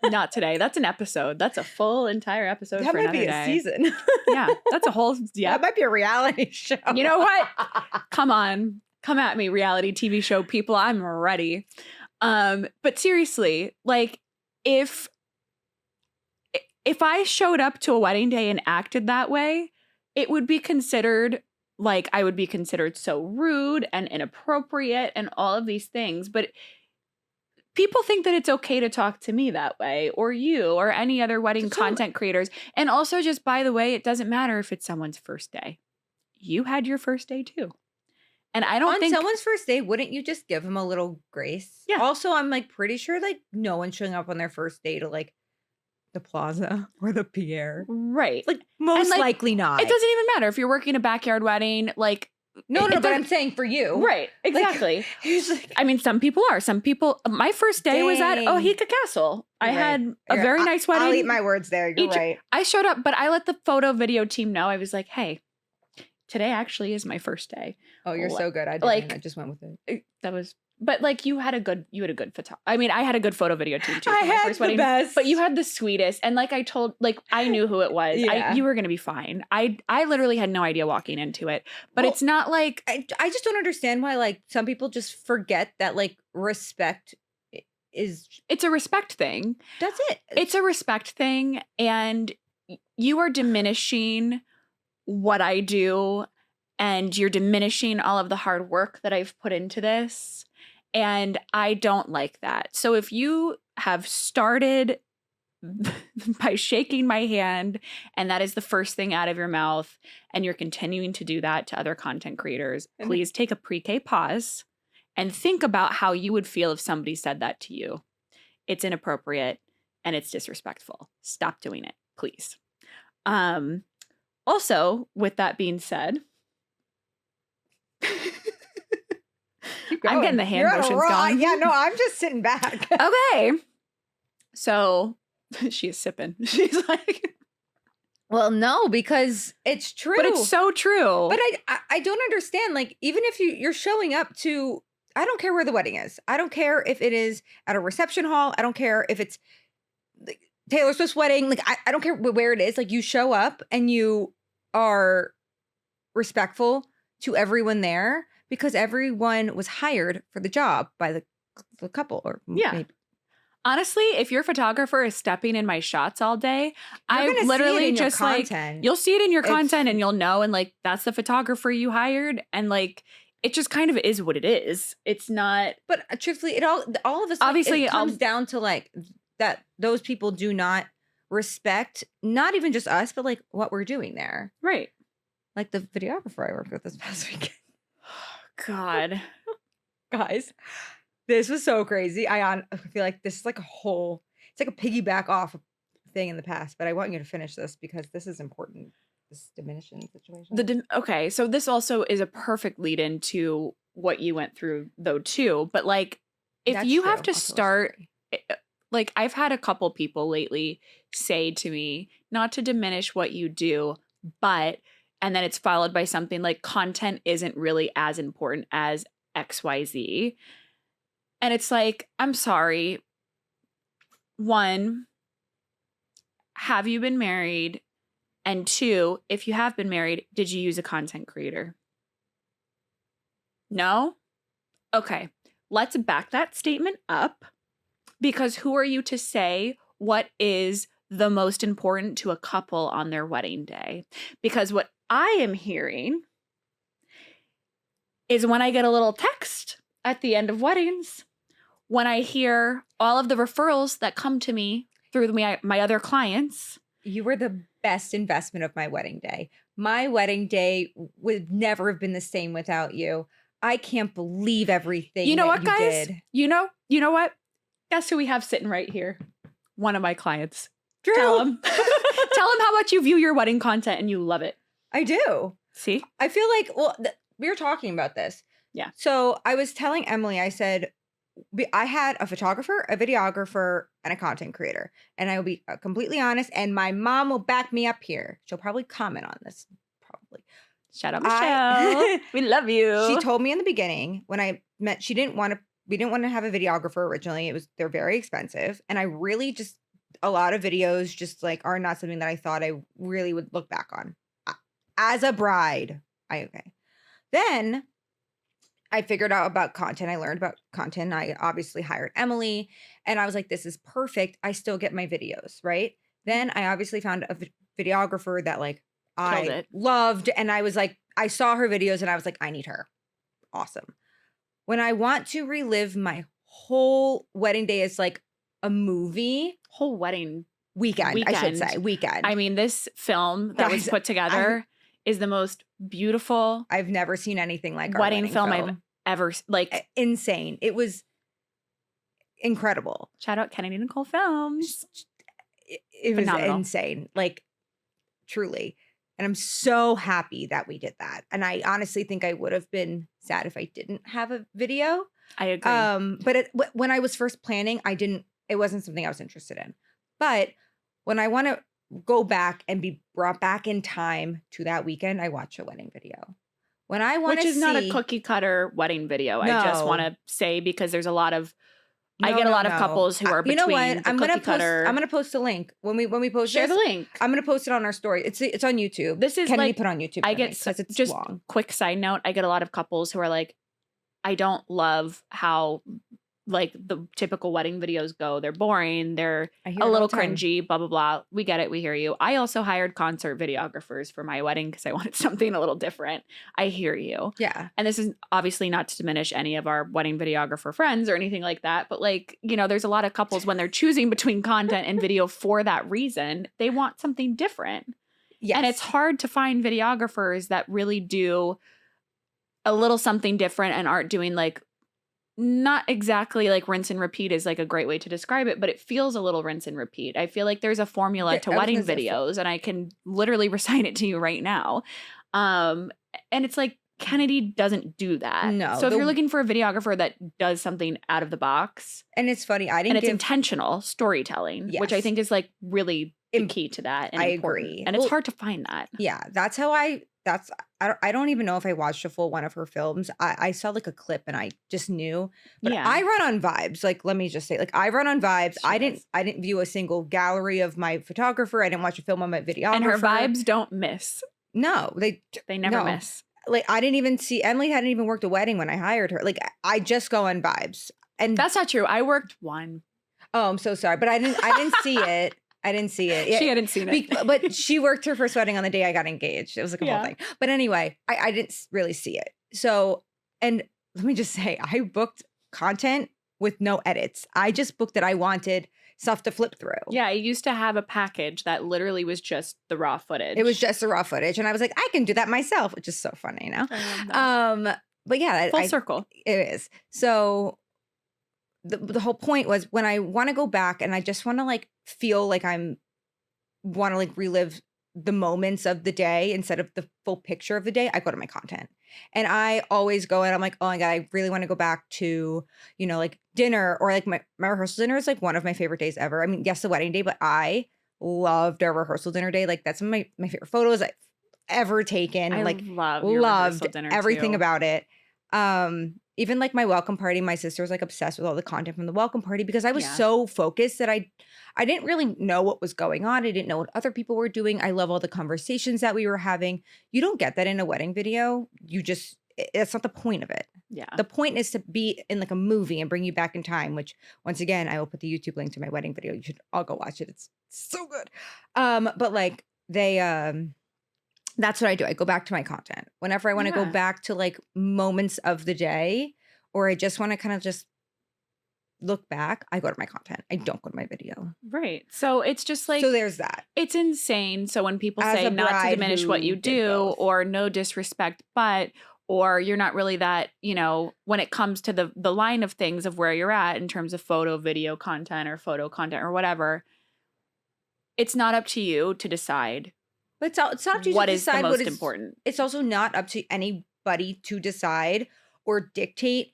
Not today. That's an episode. That's a full entire episode that for another day. That might be a season. Yeah, that's a whole, yeah. That might be a reality show. You know what? Come on. Come at me, reality TV show people. I'm ready. But seriously, like, if I showed up to a wedding day and acted that way, it would be considered, like, I would be considered so rude and inappropriate and all of these things. But people think that it's okay to talk to me that way, or you, or any other wedding content creators. And also, just by the way, it doesn't matter if it's someone's first day. You had your first day too. And I don't think on someone's first day, wouldn't you just give them a little grace? Yeah. Also, I'm like pretty sure like no one's showing up on their first day to like the Plaza or the Pierre. Right. Like most likely not. It doesn't even matter if you're working a backyard wedding, like no, but I'm saying for you. Right. Exactly. Like, I mean, some people are. Some people, my first day was at Ohika Castle. I had a very nice wedding. I'll eat my words there. You're right. I showed up, but I let the photo video team know. I was like, hey, today actually is my first day. Oh, you're so good. I just went with it. That was, but like you had a good photo. I mean, I had a good photo video team too. I had the best. But you had the sweetest. And like I told, like I knew who it was. Yeah. You were going to be fine. I literally had no idea walking into it. But it's not like. I just don't understand why like some people just forget that like respect is. It's a respect thing. That's it. It's a respect thing. And you are diminishing what I do, and you're diminishing all of the hard work that I've put into this, and I don't like that. So if you have started by shaking my hand and that is the first thing out of your mouth, and you're continuing to do that to other content creators, please take a pre-K pause and think about how you would feel if somebody said that to you. It's inappropriate and it's disrespectful. Stop doing it, please. Also, with that being said, I'm getting the hand motions going. Yeah, no, I'm just sitting back. Okay. So she is sipping. She's like, well, no, because it's true. But it's so true. But I don't understand. Like, even if you're showing up to, I don't care where the wedding is. I don't care if it is at a reception hall. I don't care if it's like Taylor Swift's wedding. Like, I don't care where it is. Like, you show up and you are respectful to everyone there because everyone was hired for the job by the couple or maybe. Honestly, if your photographer is stepping in my shots all day, I literally just like, you'll see it in your content and you'll know. And like, that's the photographer you hired. And like, it just kind of is what it is. It's not. But truthfully, all of us, obviously, it comes down to like that those people do not respect, not even just us, but like what we're doing there. Right. Like the videographer I worked with this past weekend. God. Guys, this was so crazy. I feel like this is like it's like a piggyback off thing in the past, but I want you to finish this because this is important. This diminishing situation. Okay, so this also is a perfect lead into what you went through though too. But like, if That's you true. Have to start, like I've had a couple people lately say to me, not to diminish what you do, but, and then it's followed by something like content isn't really as important as XYZ. And it's like, I'm sorry. One, have you been married? And two, if you have been married, did you use a content creator? No? Okay, let's back that statement up, because who are you to say what is the most important to a couple on their wedding day? Because what I am hearing is when I get a little text at the end of weddings, when I hear all of the referrals that come to me through my other clients. You were the best investment of my wedding day. My wedding day would never have been the same without you. I can't believe everything you know that what, guys? Did. You know what? Guess who we have sitting right here? One of my clients. Drew. Tell him how much you view your wedding content and you love it. I do. See? I feel like, we were talking about this. Yeah. So I was telling Emily, I said, I had a photographer, a videographer, and a content creator. And I will be completely honest, and my mom will back me up here. She'll probably comment on this, probably. Shout out Michelle. We love you. She told me in the beginning when I met, we didn't want to have a videographer originally. They're very expensive. And I really just, a lot of videos just like are not something that I thought I really would look back on. As a bride, okay. Then I figured out about content. I learned about content. I obviously hired Emily and I was like, this is perfect. I still get my videos, right? Then I obviously found a videographer that like I loved. And I was like, I saw her videos and I was like, I need her. Awesome. When I want to relive my whole wedding day as like a movie. Whole wedding weekend, I should say. Weekend. I mean, this film that was put together is the most beautiful. I've never seen anything like our wedding film I've ever like. Insane. It was incredible. Shout out Kennedy Nicole Films. It was insane. Like truly. And I'm so happy that we did that. And I honestly think I would have been sad if I didn't have a video. I agree. But when I was first planning, it wasn't something I was interested in. But when I want to go back and be brought back in time to that weekend, I watch a wedding video. When I want to see, which is not a cookie cutter wedding video. No. I just want to say because there's a lot of I get a lot of couples who are between you know what? I'm gonna post a link when we post share the link. I'm gonna post it on our story. It's on YouTube. This is Kennedy put on YouTube. I get it's just long. Quick side note. I get a lot of couples who are like, I don't love how like the typical wedding videos go. They're boring. They're a little cringy, blah, blah, blah. We get it. We hear you. I also hired concert videographers for my wedding because I wanted something a little different. I hear you. Yeah. And this is obviously not to diminish any of our wedding videographer friends or anything like that. But like, you know, there's a lot of couples when they're choosing between content and video for that reason, they want something different. Yes. And it's hard to find videographers that really do a little something different and aren't doing like, not exactly like rinse and repeat is like a great way to describe it, but it feels a little rinse and repeat. I feel like there's a formula to wedding videos and I can literally recite it to you right now. And it's like Kennedy doesn't do that. No. So if you're looking for a videographer that does something out of the box. And it's funny. It's intentional storytelling, which I think is like really the key to that. And I important. agree. And it's hard to find that. Yeah. That's how I don't even know if I watched a full one of her films. I saw like a clip and I just knew. But I run on vibes. Like, let me just say, like I run on vibes. I didn't view a single gallery of my photographer. I didn't watch a film on my videographer. And her vibes don't miss. No, they never miss. Like I didn't even see Emily hadn't even worked a wedding when I hired her. Like I just go on vibes. And that's not true. I worked one. Oh, I'm so sorry. But I didn't see it. I didn't see it. She hadn't seen it. But she worked her first wedding on the day I got engaged. It was like a whole thing. But anyway, I didn't really see it. So, and let me just say, I booked content with no edits. I just booked that I wanted stuff to flip through. Yeah, I used to have a package that literally was just the raw footage. It was just the raw footage. And I was like, I can do that myself, which is so funny, you know? But yeah. Full circle. It is. So the whole point was when I want to go back and I just want to like feel like want to like relive the moments of the day instead of the full picture of the day, I go to my content. And I always go and I'm like, oh my God, I really want to go back to, you know, like dinner or like my rehearsal dinner is like one of my favorite days ever. I mean, yes, the wedding day, but I loved our rehearsal dinner day. Like that's my favorite photos I've ever taken. I like loved everything too. about it. Even like my welcome party, my sister was like obsessed with all the content from the welcome party because I was so focused that I didn't really know what was going on. I didn't know what other people were doing. I love all the conversations that we were having. You don't get that in a wedding video. That's not the point of it. Yeah. The point is to be in like a movie and bring you back in time, which once again, I will put the YouTube link to my wedding video. You should all go watch it. It's so good. But like that's what I do. I go back to my content. Whenever I want to go back to like moments of the day or I just want to kind of just look back, I go to my content. I don't go to my video. Right. So it's just like. So there's that. It's insane. So when people say not to diminish what you do or no disrespect, or you're not really that, you know, when it comes to the line of things of where you're at in terms of photo, video content or photo content or whatever, it's not up to you to decide. But it's not up to you what to is decide the most important. It's also not up to anybody to decide or dictate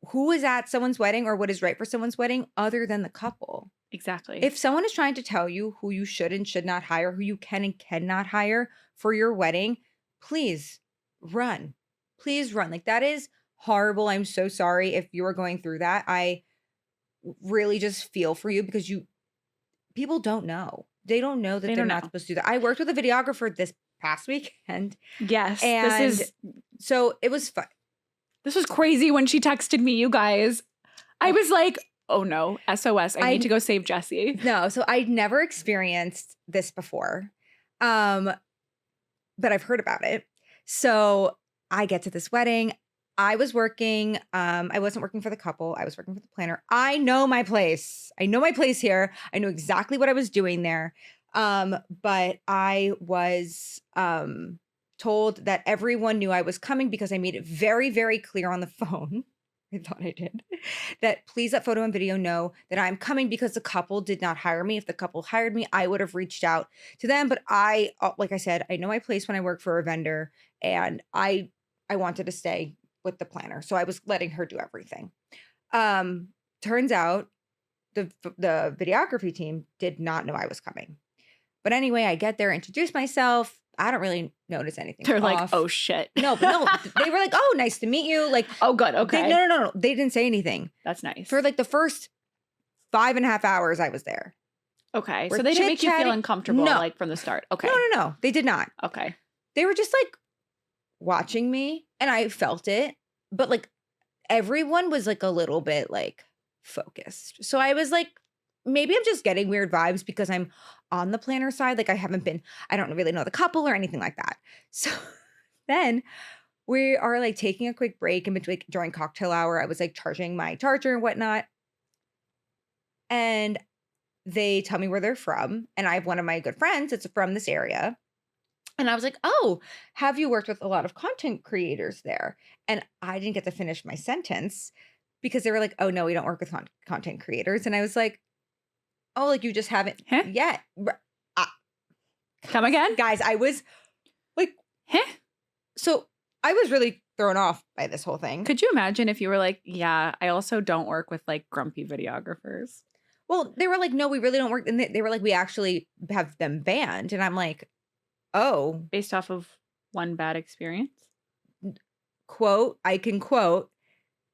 who is at someone's wedding or what is right for someone's wedding other than the couple. Exactly. If someone is trying to tell you who you should and should not hire, who you can and cannot hire for your wedding, please run. Please run. Like, that is horrible. I'm so sorry if you are going through that. I really just feel for you because people don't know. They don't know that they're not supposed to do that. I worked with a videographer this past weekend. Yes. And so it was fun. This was crazy when she texted me, you guys. I was like, oh no, SOS. I need to go save Jessie. No, so I'd never experienced this before. But I've heard about it. So I get to this wedding. I was working. I wasn't working for the couple. I was working for the planner. I know my place. I know my place here. I know exactly what I was doing there. But I was told that everyone knew I was coming because I made it very, very clear on the phone. I thought I did. That please let photo and video know that I'm coming because the couple did not hire me. If the couple hired me, I would have reached out to them. But like I said, I know my place when I work for a vendor, and I wanted to stay with the planner. So I was letting her do everything. Turns out the videography team did not know I was coming. But anyway, I get there, introduce myself. I don't really notice anything. They're like, oh shit. No, they were like, oh, nice to meet you. Like, oh, good. Okay. No. They didn't say anything. That's nice. For like the first 5.5 hours I was there. Okay. So they didn't make you feel uncomfortable like from the start. Okay. No. They did not. Okay. They were just like watching me, and I felt it. But like everyone was like a little bit like focused. So I was like, maybe I'm just getting weird vibes because I'm on the planner side. Like, I don't really know the couple or anything like that. So then we are like taking a quick break in between during cocktail hour. I was like charging my charger and whatnot. And they tell me where they're from. And I have one of my good friends that's from this area. And I was like, oh, have you worked with a lot of content creators there? And I didn't get to finish my sentence because they were like, oh, no, we don't work with content creators. And I was like, oh, like you just haven't yet. Come again? Guys, I was like, So I was really thrown off by this whole thing. Could you imagine if you were like, yeah, I also don't work with like grumpy videographers? Well, they were like, no, we really don't work. And they were like, we actually have them banned. And I'm like, oh. Based off of one bad experience? I can quote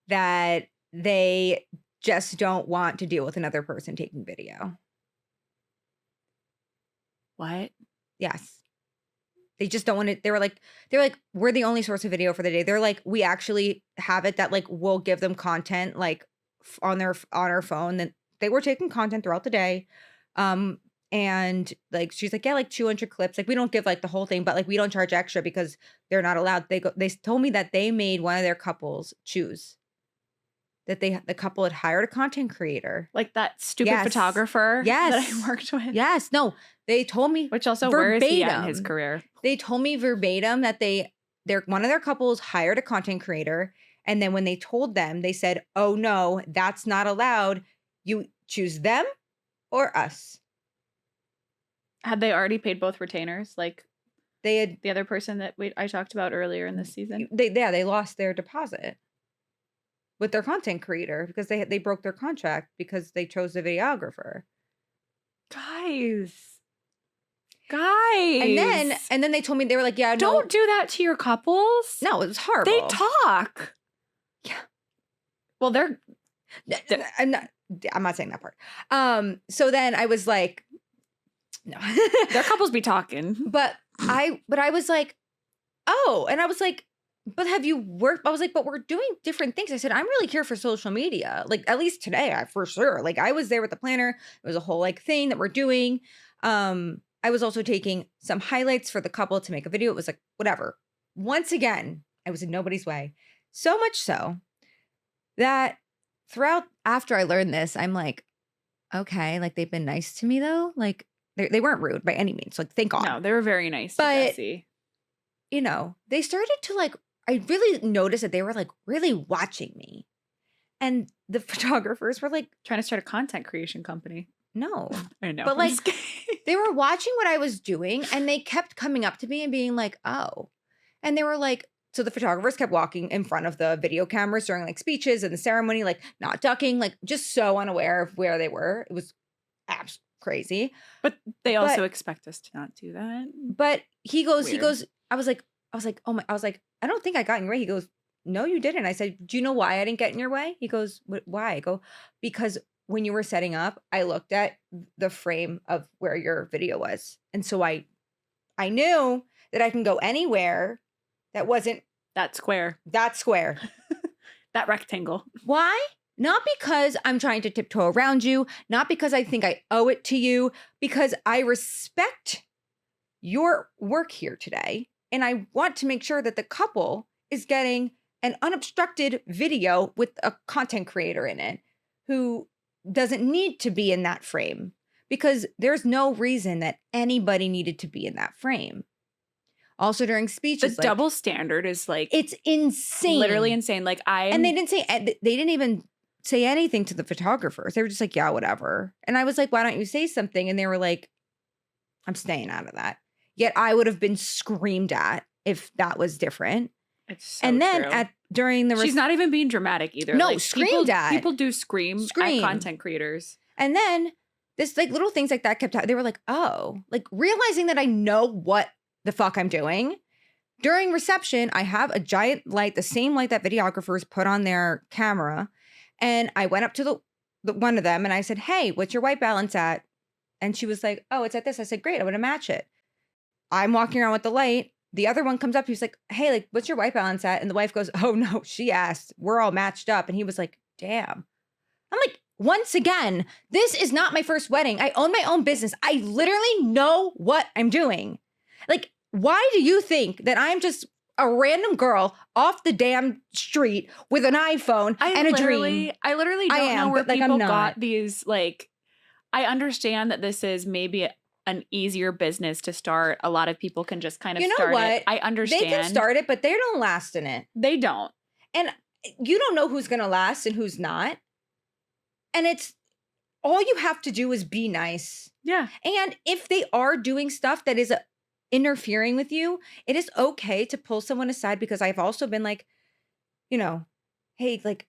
that they just don't want to deal with another person taking video. What? Yes. They just don't want to. They're like, we're the only source of video for the day. They're like, we actually have it that like we'll give them content like on our phone. That they were taking content throughout the day. And like she's like, yeah, like 200 clips. Like we don't give like the whole thing, but like we don't charge extra because they're not allowed. They told me that they made one of their couples choose that the couple had hired a content creator. Like that stupid photographer that I worked with. Yes. No, they told me. Which also, where is he at in his career? They told me verbatim that one of their couples hired a content creator. And then when they told them, they said, oh no, that's not allowed. You choose them or us. Had they already paid both retainers? Like they had the other person that I talked about earlier in this season? They lost their deposit with their content creator because they broke their contract because they chose the videographer. Guys. And then they told me, they were like, yeah, don't do that to your couples. No, it was horrible. They talk. Yeah. Well, I'm not saying that part. So then I was like, no. Their couples be talking. But I was like, oh, and I was like, but have you worked? I was like, but we're doing different things. I said, I'm really here for social media. Like, at least today, for sure. Like, I was there with the planner. It was a whole like thing that we're doing. I was also taking some highlights for the couple to make a video. It was like, whatever. Once again, I was in nobody's way. So much so that after I learned this, I'm like, okay, like they've been nice to me though. Like they weren't rude by any means. Like, thank God. No, they were very nice. But, to Jessie. You know, they started to like, I really noticed that they were like really watching me. And the photographers were like trying to start a content creation company. No. I know. But like they were watching what I was doing and they kept coming up to me and being like, oh. And they were like, so the photographers kept walking in front of the video cameras during like speeches and the ceremony, like not ducking, like just so unaware of where they were. It was crazy. But they also expect us to not do that. But he goes, I was like, I don't think I got in your way. He goes, no, you didn't. I said, do you know why I didn't get in your way? He goes, why? I go, because when you were setting up, I looked at the frame of where your video was. And so I knew that I can go anywhere that wasn't that square. That rectangle. Why? Not because I'm trying to tiptoe around you, not because I think I owe it to you, because I respect your work here today. And I want to make sure that the couple is getting an unobstructed video with a content creator in it who doesn't need to be in that frame, because there's no reason that anybody needed to be in that frame. Also during speeches, the double standard is like, it's insane, literally insane. Like and they didn't even say anything to the photographers. They were just like, yeah, whatever. And I was like, why don't you say something? And they were like, I'm staying out of that. Yet I would have been screamed at if that was different. It's so and then true. during the she's not even being dramatic either. No, like, screamed at. People do scream at content creators. And then this like little things like that kept happening. They were like, oh, like realizing that I know what the fuck I'm doing. During reception, I have a giant light, the same light that videographers put on their camera. And I went up to the one of them and I said, hey, what's your white balance at? And she was like, oh, it's at this. I said, great, I'm going to match it. I'm walking around with the light. The other one comes up. He's like, hey, like, what's your white balance at? And the wife goes, oh, no, she asked. We're all matched up. And he was like, damn. I'm like, once again, this is not my first wedding. I own my own business. I literally know what I'm doing. Like, why do you think that I'm just a random girl off the damn street with an iPhone and a dream? I literally don't know where people got these, like, I understand that this is maybe an easier business to start. A lot of people can just kind of start it. I understand. They can start it, but they don't last in it. They don't. And you don't know who's going to last and who's not. And it's all you have to do is be nice. Yeah. And if they are doing stuff that is interfering with you, it is okay to pull someone aside, because I've also been like, you know, hey, like,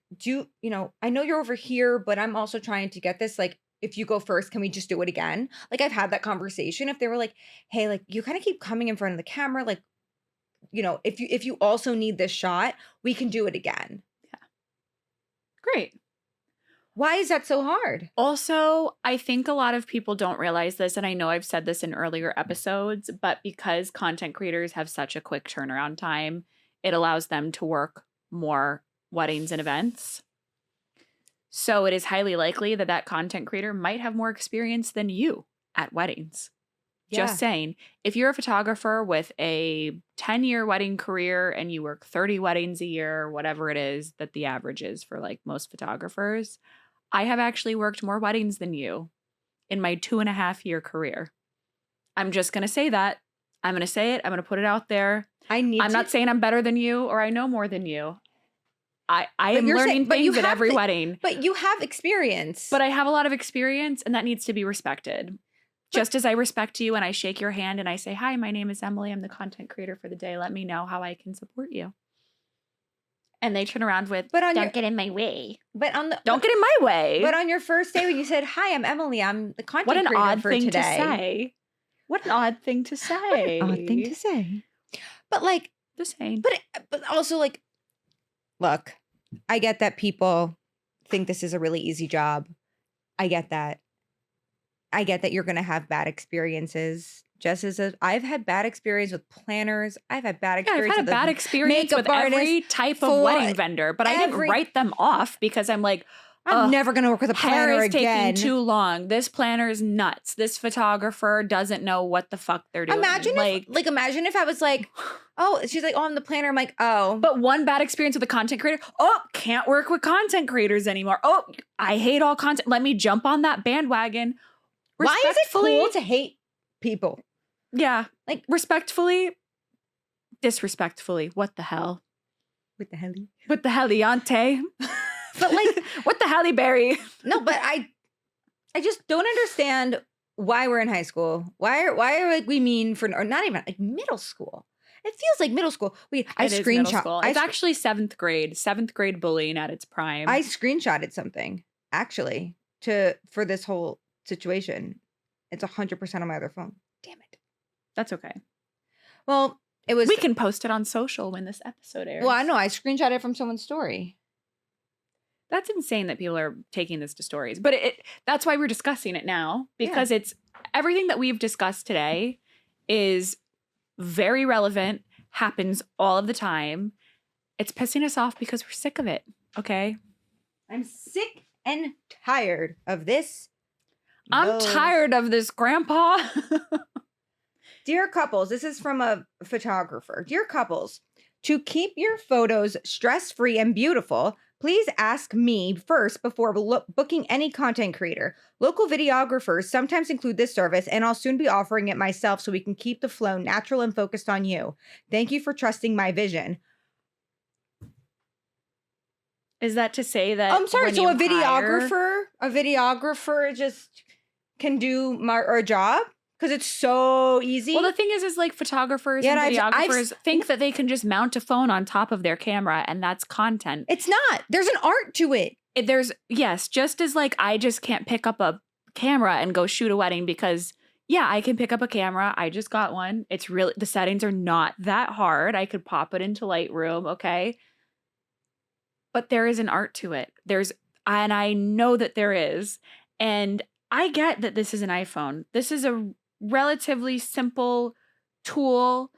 I know you're over here, but I'm also trying to get this. Like, if you go first, can we just do it again? Like, I've had that conversation. If they were like, hey, like, you kind of keep coming in front of the camera, like, if you also need this shot, we can do it again. Yeah. Great. Why is that so hard? Also, I think a lot of people don't realize this, and I know I've said this in earlier episodes, but because content creators have such a quick turnaround time, it allows them to work more weddings and events. So it is highly likely that that content creator might have more experience than you at weddings. Yeah. Just saying, if you're a photographer with a 10-year wedding career and you work 30 weddings a year, whatever it is that the average is for like most photographers, I have actually worked more weddings than you in my 2.5-year career. I'm just going to say that. I'm going to say it. I'm going to put it out there. I'm not saying I'm better than you or I know more than you. I am learning things at every wedding. But you have experience. But I have a lot of experience, and that needs to be respected. Just as I respect you and I shake your hand and I say, hi, my name is Emily. I'm the content creator for the day. Let me know how I can support you. And they turn around with, don't get in my way. Don't get in my way. But on your first day when you said, hi, I'm Emily. I'm the content creator for today. What an odd thing to say. What an odd thing to say. But like, the same. But also like, look, I get that people think this is a really easy job. I get that. I get that you're going to have bad experiences. Just as I've had bad experience with planners. I've had bad experience I've had a bad experience with every type of wedding vendor, but I didn't write them off because I'm like, I'm never going to work with a planner again. Hair is taking too long. This planner is nuts. This photographer doesn't know what the fuck they're doing. Imagine if I was like, oh, she's like, oh, I'm the planner. I'm like, oh. But one bad experience with a content creator. Oh, can't work with content creators anymore. Oh, I hate all content. Let me jump on that bandwagon. Why is it cool to hate people? Yeah. Like respectfully, disrespectfully. What the hell? With the helly? With the helliante. But like, what the Halle Berry? No, but I just don't understand why we're in high school. Why are like we mean for, or not even like middle school. It feels like middle school. Wait, I screenshot. It's actually 7th grade. 7th grade bullying at its prime. I screenshotted something actually for this whole situation. It's 100% on my other phone. Damn it. That's okay. Well, we can post it on social when this episode airs. Well, I know. I screenshot it from someone's story. That's insane that people are taking this to stories. But that's why we're discussing it now. Because it's everything that we've discussed today is very relevant, happens all of the time. It's pissing us off because we're sick of it. Okay? I'm sick and tired of this. I'm tired of this, Grandpa. Dear couples, this is from a photographer. Dear couples, to keep your photos stress-free and beautiful, please ask me first before booking any content creator. Local videographers sometimes include this service, and I'll soon be offering it myself so we can keep the flow natural and focused on you. Thank you for trusting my vision. Is that to say that I'm sorry, so a videographer just can do our job? Because it's so easy. Well, the thing is like photographers and videographers think that they can just mount a phone on top of their camera and that's content. It's not. There's an art to it. Just as like I just can't pick up a camera and go shoot a wedding because, I can pick up a camera. I just got one. It's really, the settings are not that hard. I could pop it into Lightroom, okay? But there is an art to it. And I know that there is. And I get that this is an iPhone. This is a relatively simple tool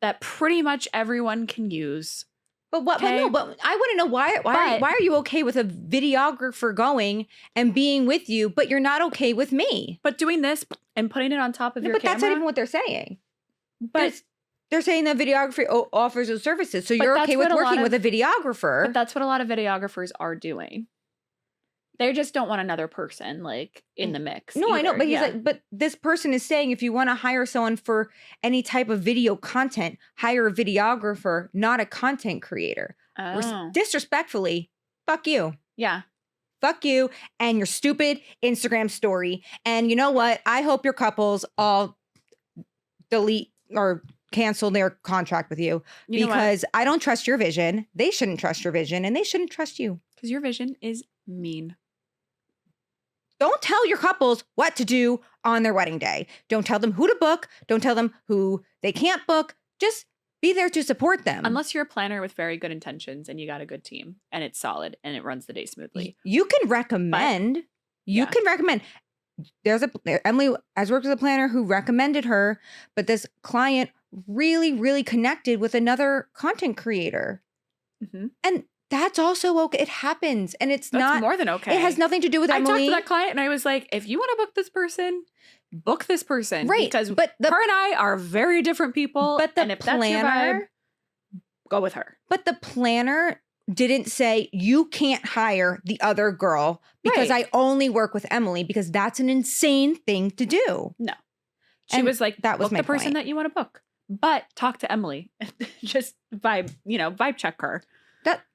that pretty much everyone can use. But what? Okay? But I want to know why are you okay with a videographer going and being with you, but you're not okay with me? But doing this and putting it on top of your camera. But that's not even what they're saying. But they're saying that videography offers those services, so you're okay with working with a videographer. But that's what a lot of videographers are doing. They just don't want another person like in the mix. No, either. I know, but he's like, but this person is saying if you want to hire someone for any type of video content, hire a videographer, not a content creator. Disrespectfully, fuck you. Yeah. Fuck you and your stupid Instagram story. And you know what? I hope your couples all delete or cancel their contract with you because I don't trust your vision. They shouldn't trust your vision and they shouldn't trust you. Because your vision is mean. Don't tell your couples what to do on their wedding day. Don't tell them who to book. Don't tell them who they can't book. Just be there to support them. Unless you're a planner with very good intentions and you got a good team and it's solid and it runs the day smoothly. You can recommend. There's Emily has worked with a planner who recommended her, but this client really, really connected with another content creator. Mm-hmm. And that's also okay. It happens. And that's not more than okay. It has nothing to do with Emily. I talked to that client and I was like, if you want to book this person. Right. Because her and I are very different people. But if that's your vibe, go with her. But the planner didn't say, you can't hire the other girl because I only work with Emily, because that's an insane thing to do. No. She was like, that was book the person that you want to book. But talk to Emily. Just vibe check her.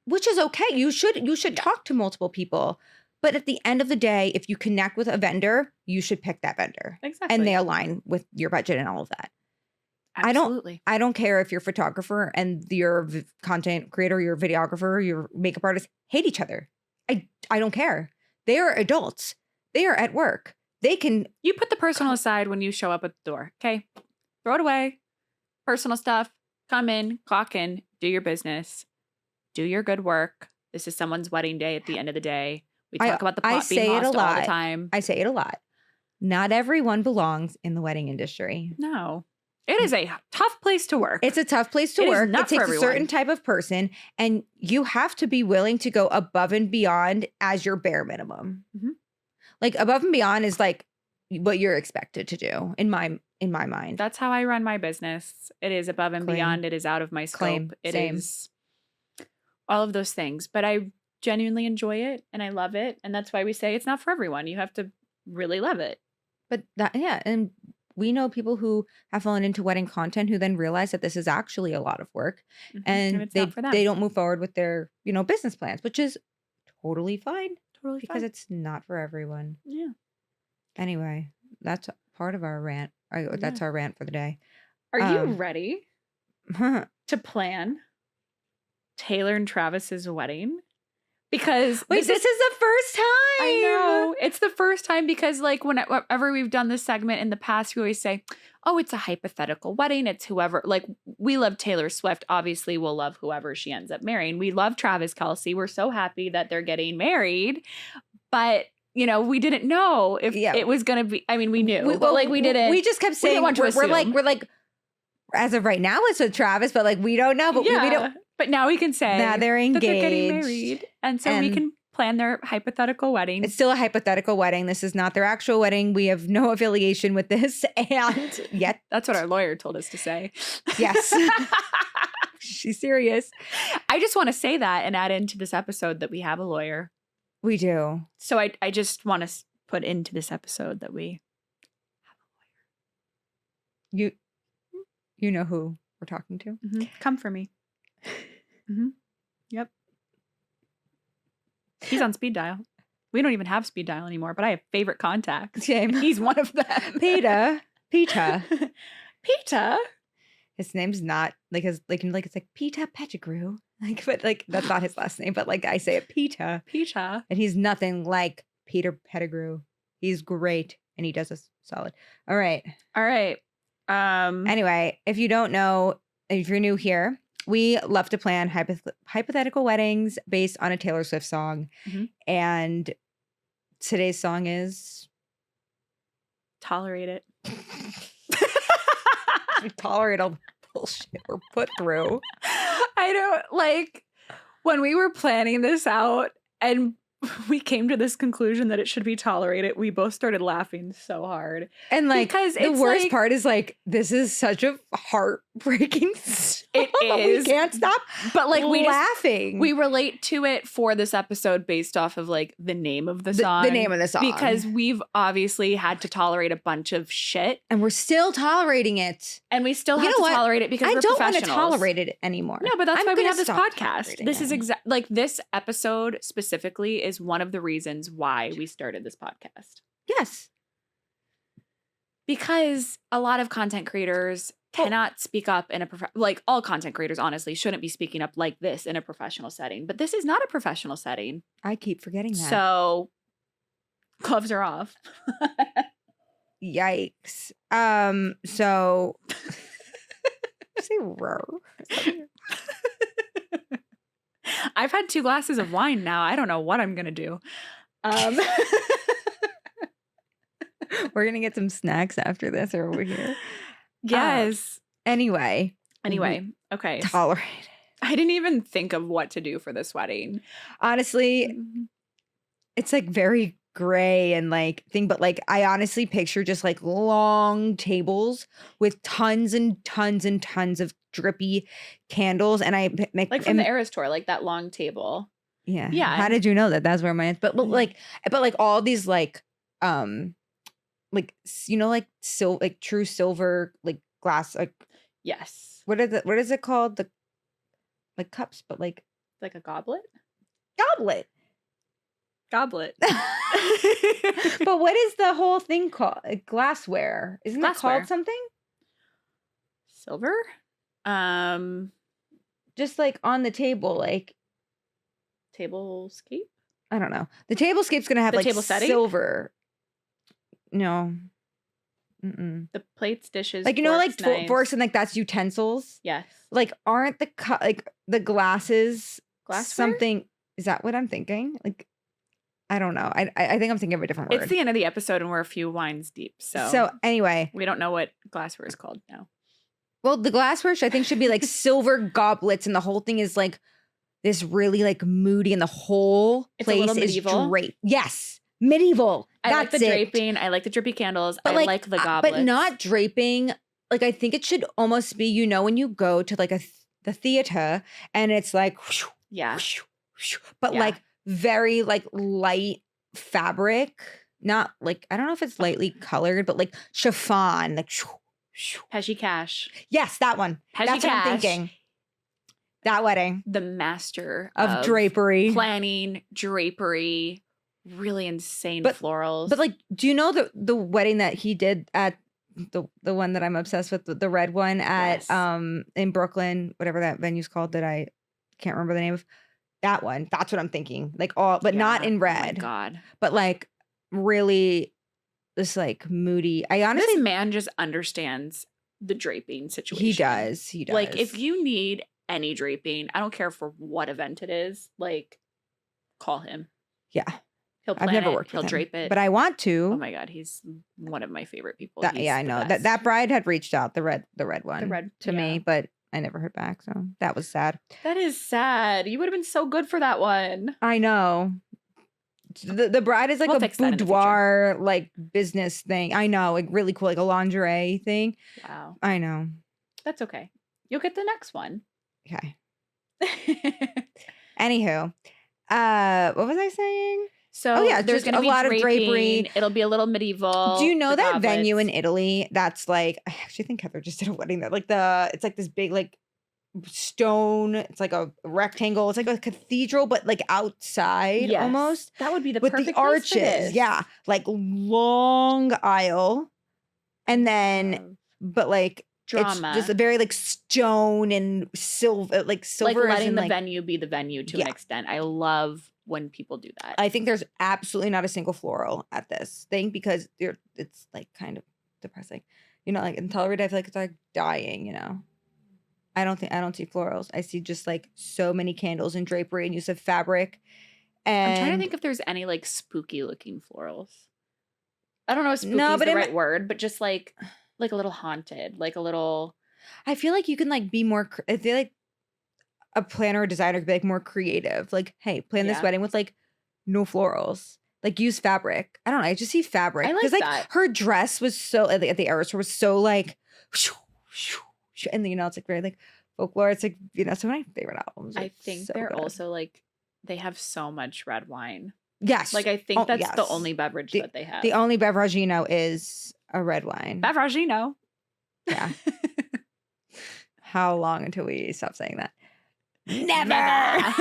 Which is okay. You should talk to multiple people. But at the end of the day, if you connect with a vendor, you should pick that vendor. Exactly. And they align with your budget and all of that. Absolutely. I don't care if you're a photographer and your content creator, your videographer, your makeup artist hate each other. I don't care. They are adults. They are at work. They can. You put the personal aside when you show up at the door. Okay. Throw it away. Personal stuff. Come in, clock in, do your business. Do your good work. This is someone's wedding day at the end of the day. We talk about the plot being lost all the time. I say it a lot. Not everyone belongs in the wedding industry. No. It is a tough place to work. It's a tough place to work. It takes a certain type of person, and you have to be willing to go above and beyond as your bare minimum. Mm-hmm. Like above and beyond is like what you're expected to do in my mind. That's how I run my business. It is above and beyond. It is out of my scope. It is all of those things. But I genuinely enjoy it and I love it. And that's why we say it's not for everyone. You have to really love it. But and we know people who have fallen into wedding content who then realize that this is actually a lot of work, mm-hmm. and they don't move forward with their, business plans, which is totally fine. Because it's not for everyone. Yeah. Anyway, that's part of our rant. That's our rant for the day. Are you ready? to plan Taylor and Travis's wedding. Because this is the first time. I know. It's the first time because like whenever we've done this segment in the past, we always say, oh, it's a hypothetical wedding. It's whoever, like we love Taylor Swift. Obviously we'll love whoever she ends up marrying. We love Travis Kelce. We're so happy that they're getting married. But, you know, we didn't know if it was going to be, I mean, we knew, but like we didn't. We just kept saying, we're like, as of right now it's with Travis, but like we don't know. But we don't. But now we can say now they're engaged. That they're getting married. And so we can plan their hypothetical wedding. It's still a hypothetical wedding. This is not their actual wedding. We have no affiliation with this. And yet. That's what our lawyer told us to say. Yes. She's serious. I just want to say that and add into this episode that we have a lawyer. We do. So I just want to put into this episode that we have a lawyer. You know who we're talking to? Mm-hmm. Come for me. Mm-hmm. Yep. He's on speed dial. We don't even have speed dial anymore, but I have favorite contacts. Same. He's one of them. Peta. Peta. His name's not like it's like Peta Pettigrew. Like, but like that's not his last name, but like I say it Peta. Peta. And he's nothing like Peter Pettigrew. He's great and he does us solid. All right. Anyway, if you don't know, if you're new here, we love to plan hypothetical weddings based on a Taylor Swift song. Mm-hmm. And today's song is Tolerate It. We tolerate all the bullshit we're put through. I don't like when we were planning this out and we came to this conclusion that it should be tolerated. We both started laughing so hard. And like, because the worst part is like, this is such a heartbreaking song. It is. We can't stop but like laughing. We relate to it for this episode based off of like the name of the song. The name of the song. Because we've obviously had to tolerate a bunch of shit. And we're still tolerating it. And we still have to tolerate it because we're professionals. I don't want to tolerate it anymore. No, but that's why we have this podcast. This is like this episode specifically is one of the reasons why we started this podcast. Yes. Because a lot of content creators cannot speak up in like all content creators, honestly, shouldn't be speaking up like this in a professional setting. But this is not a professional setting. I keep forgetting that. So gloves are off. Yikes. So say roar. I've had 2 glasses of wine now. I don't know what I'm gonna do. We're gonna get some snacks after this over here. Yes. Anyway. Okay. Tolerate. I didn't even think of what to do for this wedding. Honestly, it's like very gray and like thing, but like I honestly picture just like long tables with tons and tons and tons of drippy candles, and I make like from the Eras tour, like that long table. Yeah. How did you know that? That's where mine is. But like all these like like you know like like true silver like glass like yes. What is it called? The like cups, but like a goblet. But what is the whole thing called? Glassware. Isn't that called something? Silver? Just like on the table, like tablescape? I don't know. The tablescape's gonna have like table setting? Silver. No. Mm-mm. The plates, dishes, like you know, like forks and like that's utensils. Yes. Like aren't the like the glasses glassware? Something? Is that what I'm thinking? Like I don't know. I think I'm thinking of a different word. It's the end of the episode and we're a few wines deep. So anyway, we don't know what glassware is called now. Well, the glassware I think should be like silver goblets, and the whole thing is like this really like moody, and the whole place is draped. Yes. Medieval. I like the draping. I like the drippy candles. But I like the goblets. But not draping. Like, I think it should almost be, you know, when you go to like the theater and it's like, whoosh, yeah. Whoosh, whoosh, but like very like light fabric. Not like, I don't know if it's lightly colored, but like chiffon. Like, Pesci Cash. Yes, that one. That's what I'm thinking. That wedding. The master of drapery. Planning, drapery. Really insane florals. But like, do you know the wedding that he did at the one that I'm obsessed with, the red one at in Brooklyn, whatever that venue's called that I can't remember the name of. That one. That's what I'm thinking. Like but not in red. Oh my God. But like really this like moody. This man just understands the draping situation. He does. Like if you need any draping, I don't care for what event it is, like call him. Yeah. He'll plan I've never worked with him. He'll drape it. But I want to. Oh my God, he's one of my favorite people. I know. That bride had reached out, the red one. To me, but I never heard back. So that was sad. That is sad. You would have been so good for that one. I know. The bride is like a boudoir like business thing. I know, like really cool, like a lingerie thing. Wow. I know. That's okay. You'll get the next one. Okay. Anywho, what was I saying? So there's going to be a lot of drapery. It'll be a little medieval. Do you know that venue in Italy that's like, I actually think Heather just did a wedding there. Like it's like this big like stone. It's like a rectangle. It's like a cathedral, but like outside almost. That would be the with perfect the arches. Yeah, like long aisle, and then but like drama. It's just a very like stone and silver, like silver. Like letting the venue be the venue to an extent. I love when people do that. I think there's absolutely not a single floral at this thing because it's like kind of depressing. You know, like in Telluride, I feel like it's like dying, you know. I don't see florals. I see just like so many candles and drapery and use of fabric. And I'm trying to think if there's any like spooky looking florals. I don't know if spooky is the right word, but just like a little haunted, like a little. I feel like you can like be more. I feel like a planner or designer could be like more creative. Like, hey, plan this wedding with like no florals. Like use fabric. I don't know. I just see fabric. I like that. Her dress was so at the Eras was so like, and you know it's like very like folklore. It's like some of my favorite albums. I think so they're also like they have so much red wine. Yes, like I think that's the only beverage that they have. The only beveragino is a red wine. Beveragino. Yeah. How long until we stop saying that? Never.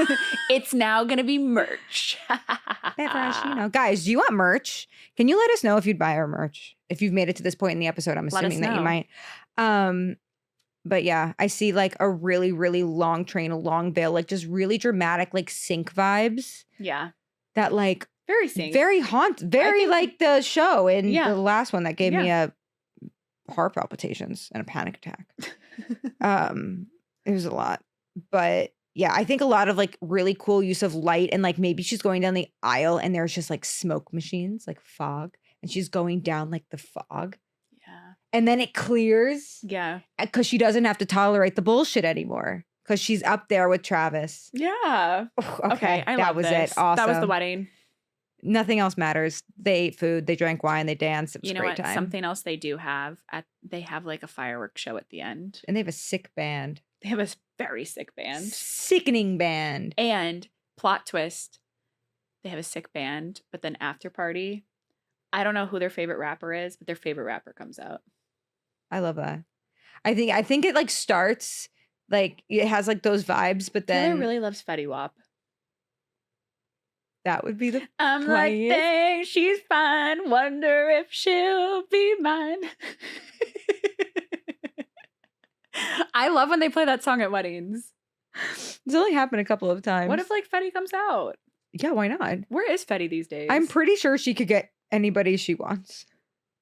It's now gonna be merch. Beveragino. Guys, do you want merch? Can you let us know if you'd buy our merch? If you've made it to this point in the episode, I'm assuming that you might. But yeah, I see like a really, really long train, a long veil, like just really dramatic, like sync vibes. Yeah. That like very sync, very very like the show in the last one that gave me a heart palpitations and a panic attack. It was a lot, but yeah, I think a lot of like really cool use of light and like maybe she's going down the aisle and there's just like smoke machines, like fog, and she's going down like the fog. Yeah. And then it clears. Yeah. Because she doesn't have to tolerate the bullshit anymore. Because she's up there with Travis. Yeah. Okay. That was it. Awesome. That was the wedding. Nothing else matters. They ate food. They drank wine. They danced. It was a great time. Something else they do have they have like a fireworks show at the end. And they have a sick band. They have a very sick band. Sickening band. And plot twist, they have a sick band, but then after party, I don't know who their favorite rapper is, but their favorite rapper comes out. I love that. I think it like starts like it has like those vibes, but then Taylor really loves Fetty Wap. That would be the I'm like, dang, she's fine. Wonder if she'll be mine. I love when they play that song at weddings. It's only happened a couple of times. What if like Fetty comes out? Yeah, why not? Where is Fetty these days? I'm pretty sure she could get anybody she wants.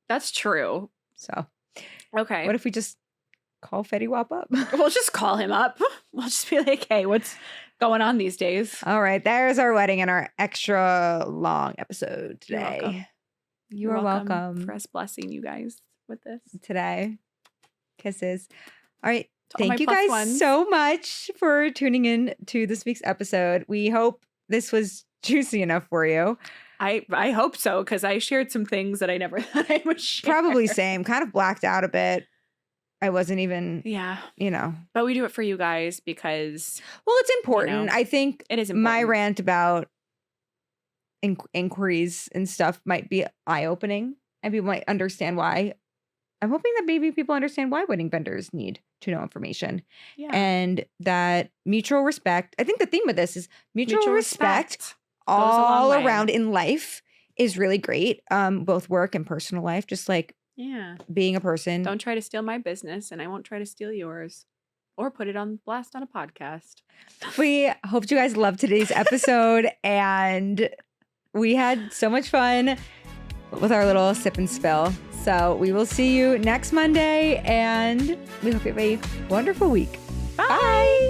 That's true. So, okay. What if we just call Fetty Wap up? We'll just call him up. We'll just be like, hey, what's going on these days? All right. There's our wedding and our extra long episode today. You're welcome for us blessing you guys with this today. Kisses. All right. Thank you guys so much for tuning in to this week's episode. We hope this was juicy enough for you. I hope so, because I shared some things that I never thought I would share. Probably same. Kind of blacked out a bit. I wasn't even, But we do it for you guys because... Well, it's important. I think it is important. My rant about inquiries and stuff might be eye-opening and people might understand why. I'm hoping that maybe people understand why wedding vendors need to know information. Yeah. And that mutual respect. I think the theme of this is mutual respect all around in life is really great. Both work and personal life. Just like being a person. Don't try to steal my business, and I won't try to steal yours or put it on blast on a podcast. We hope you guys loved today's episode, and we had so much fun with our little sip and spill. So we will see you next Monday, and we hope you have a wonderful week. Bye.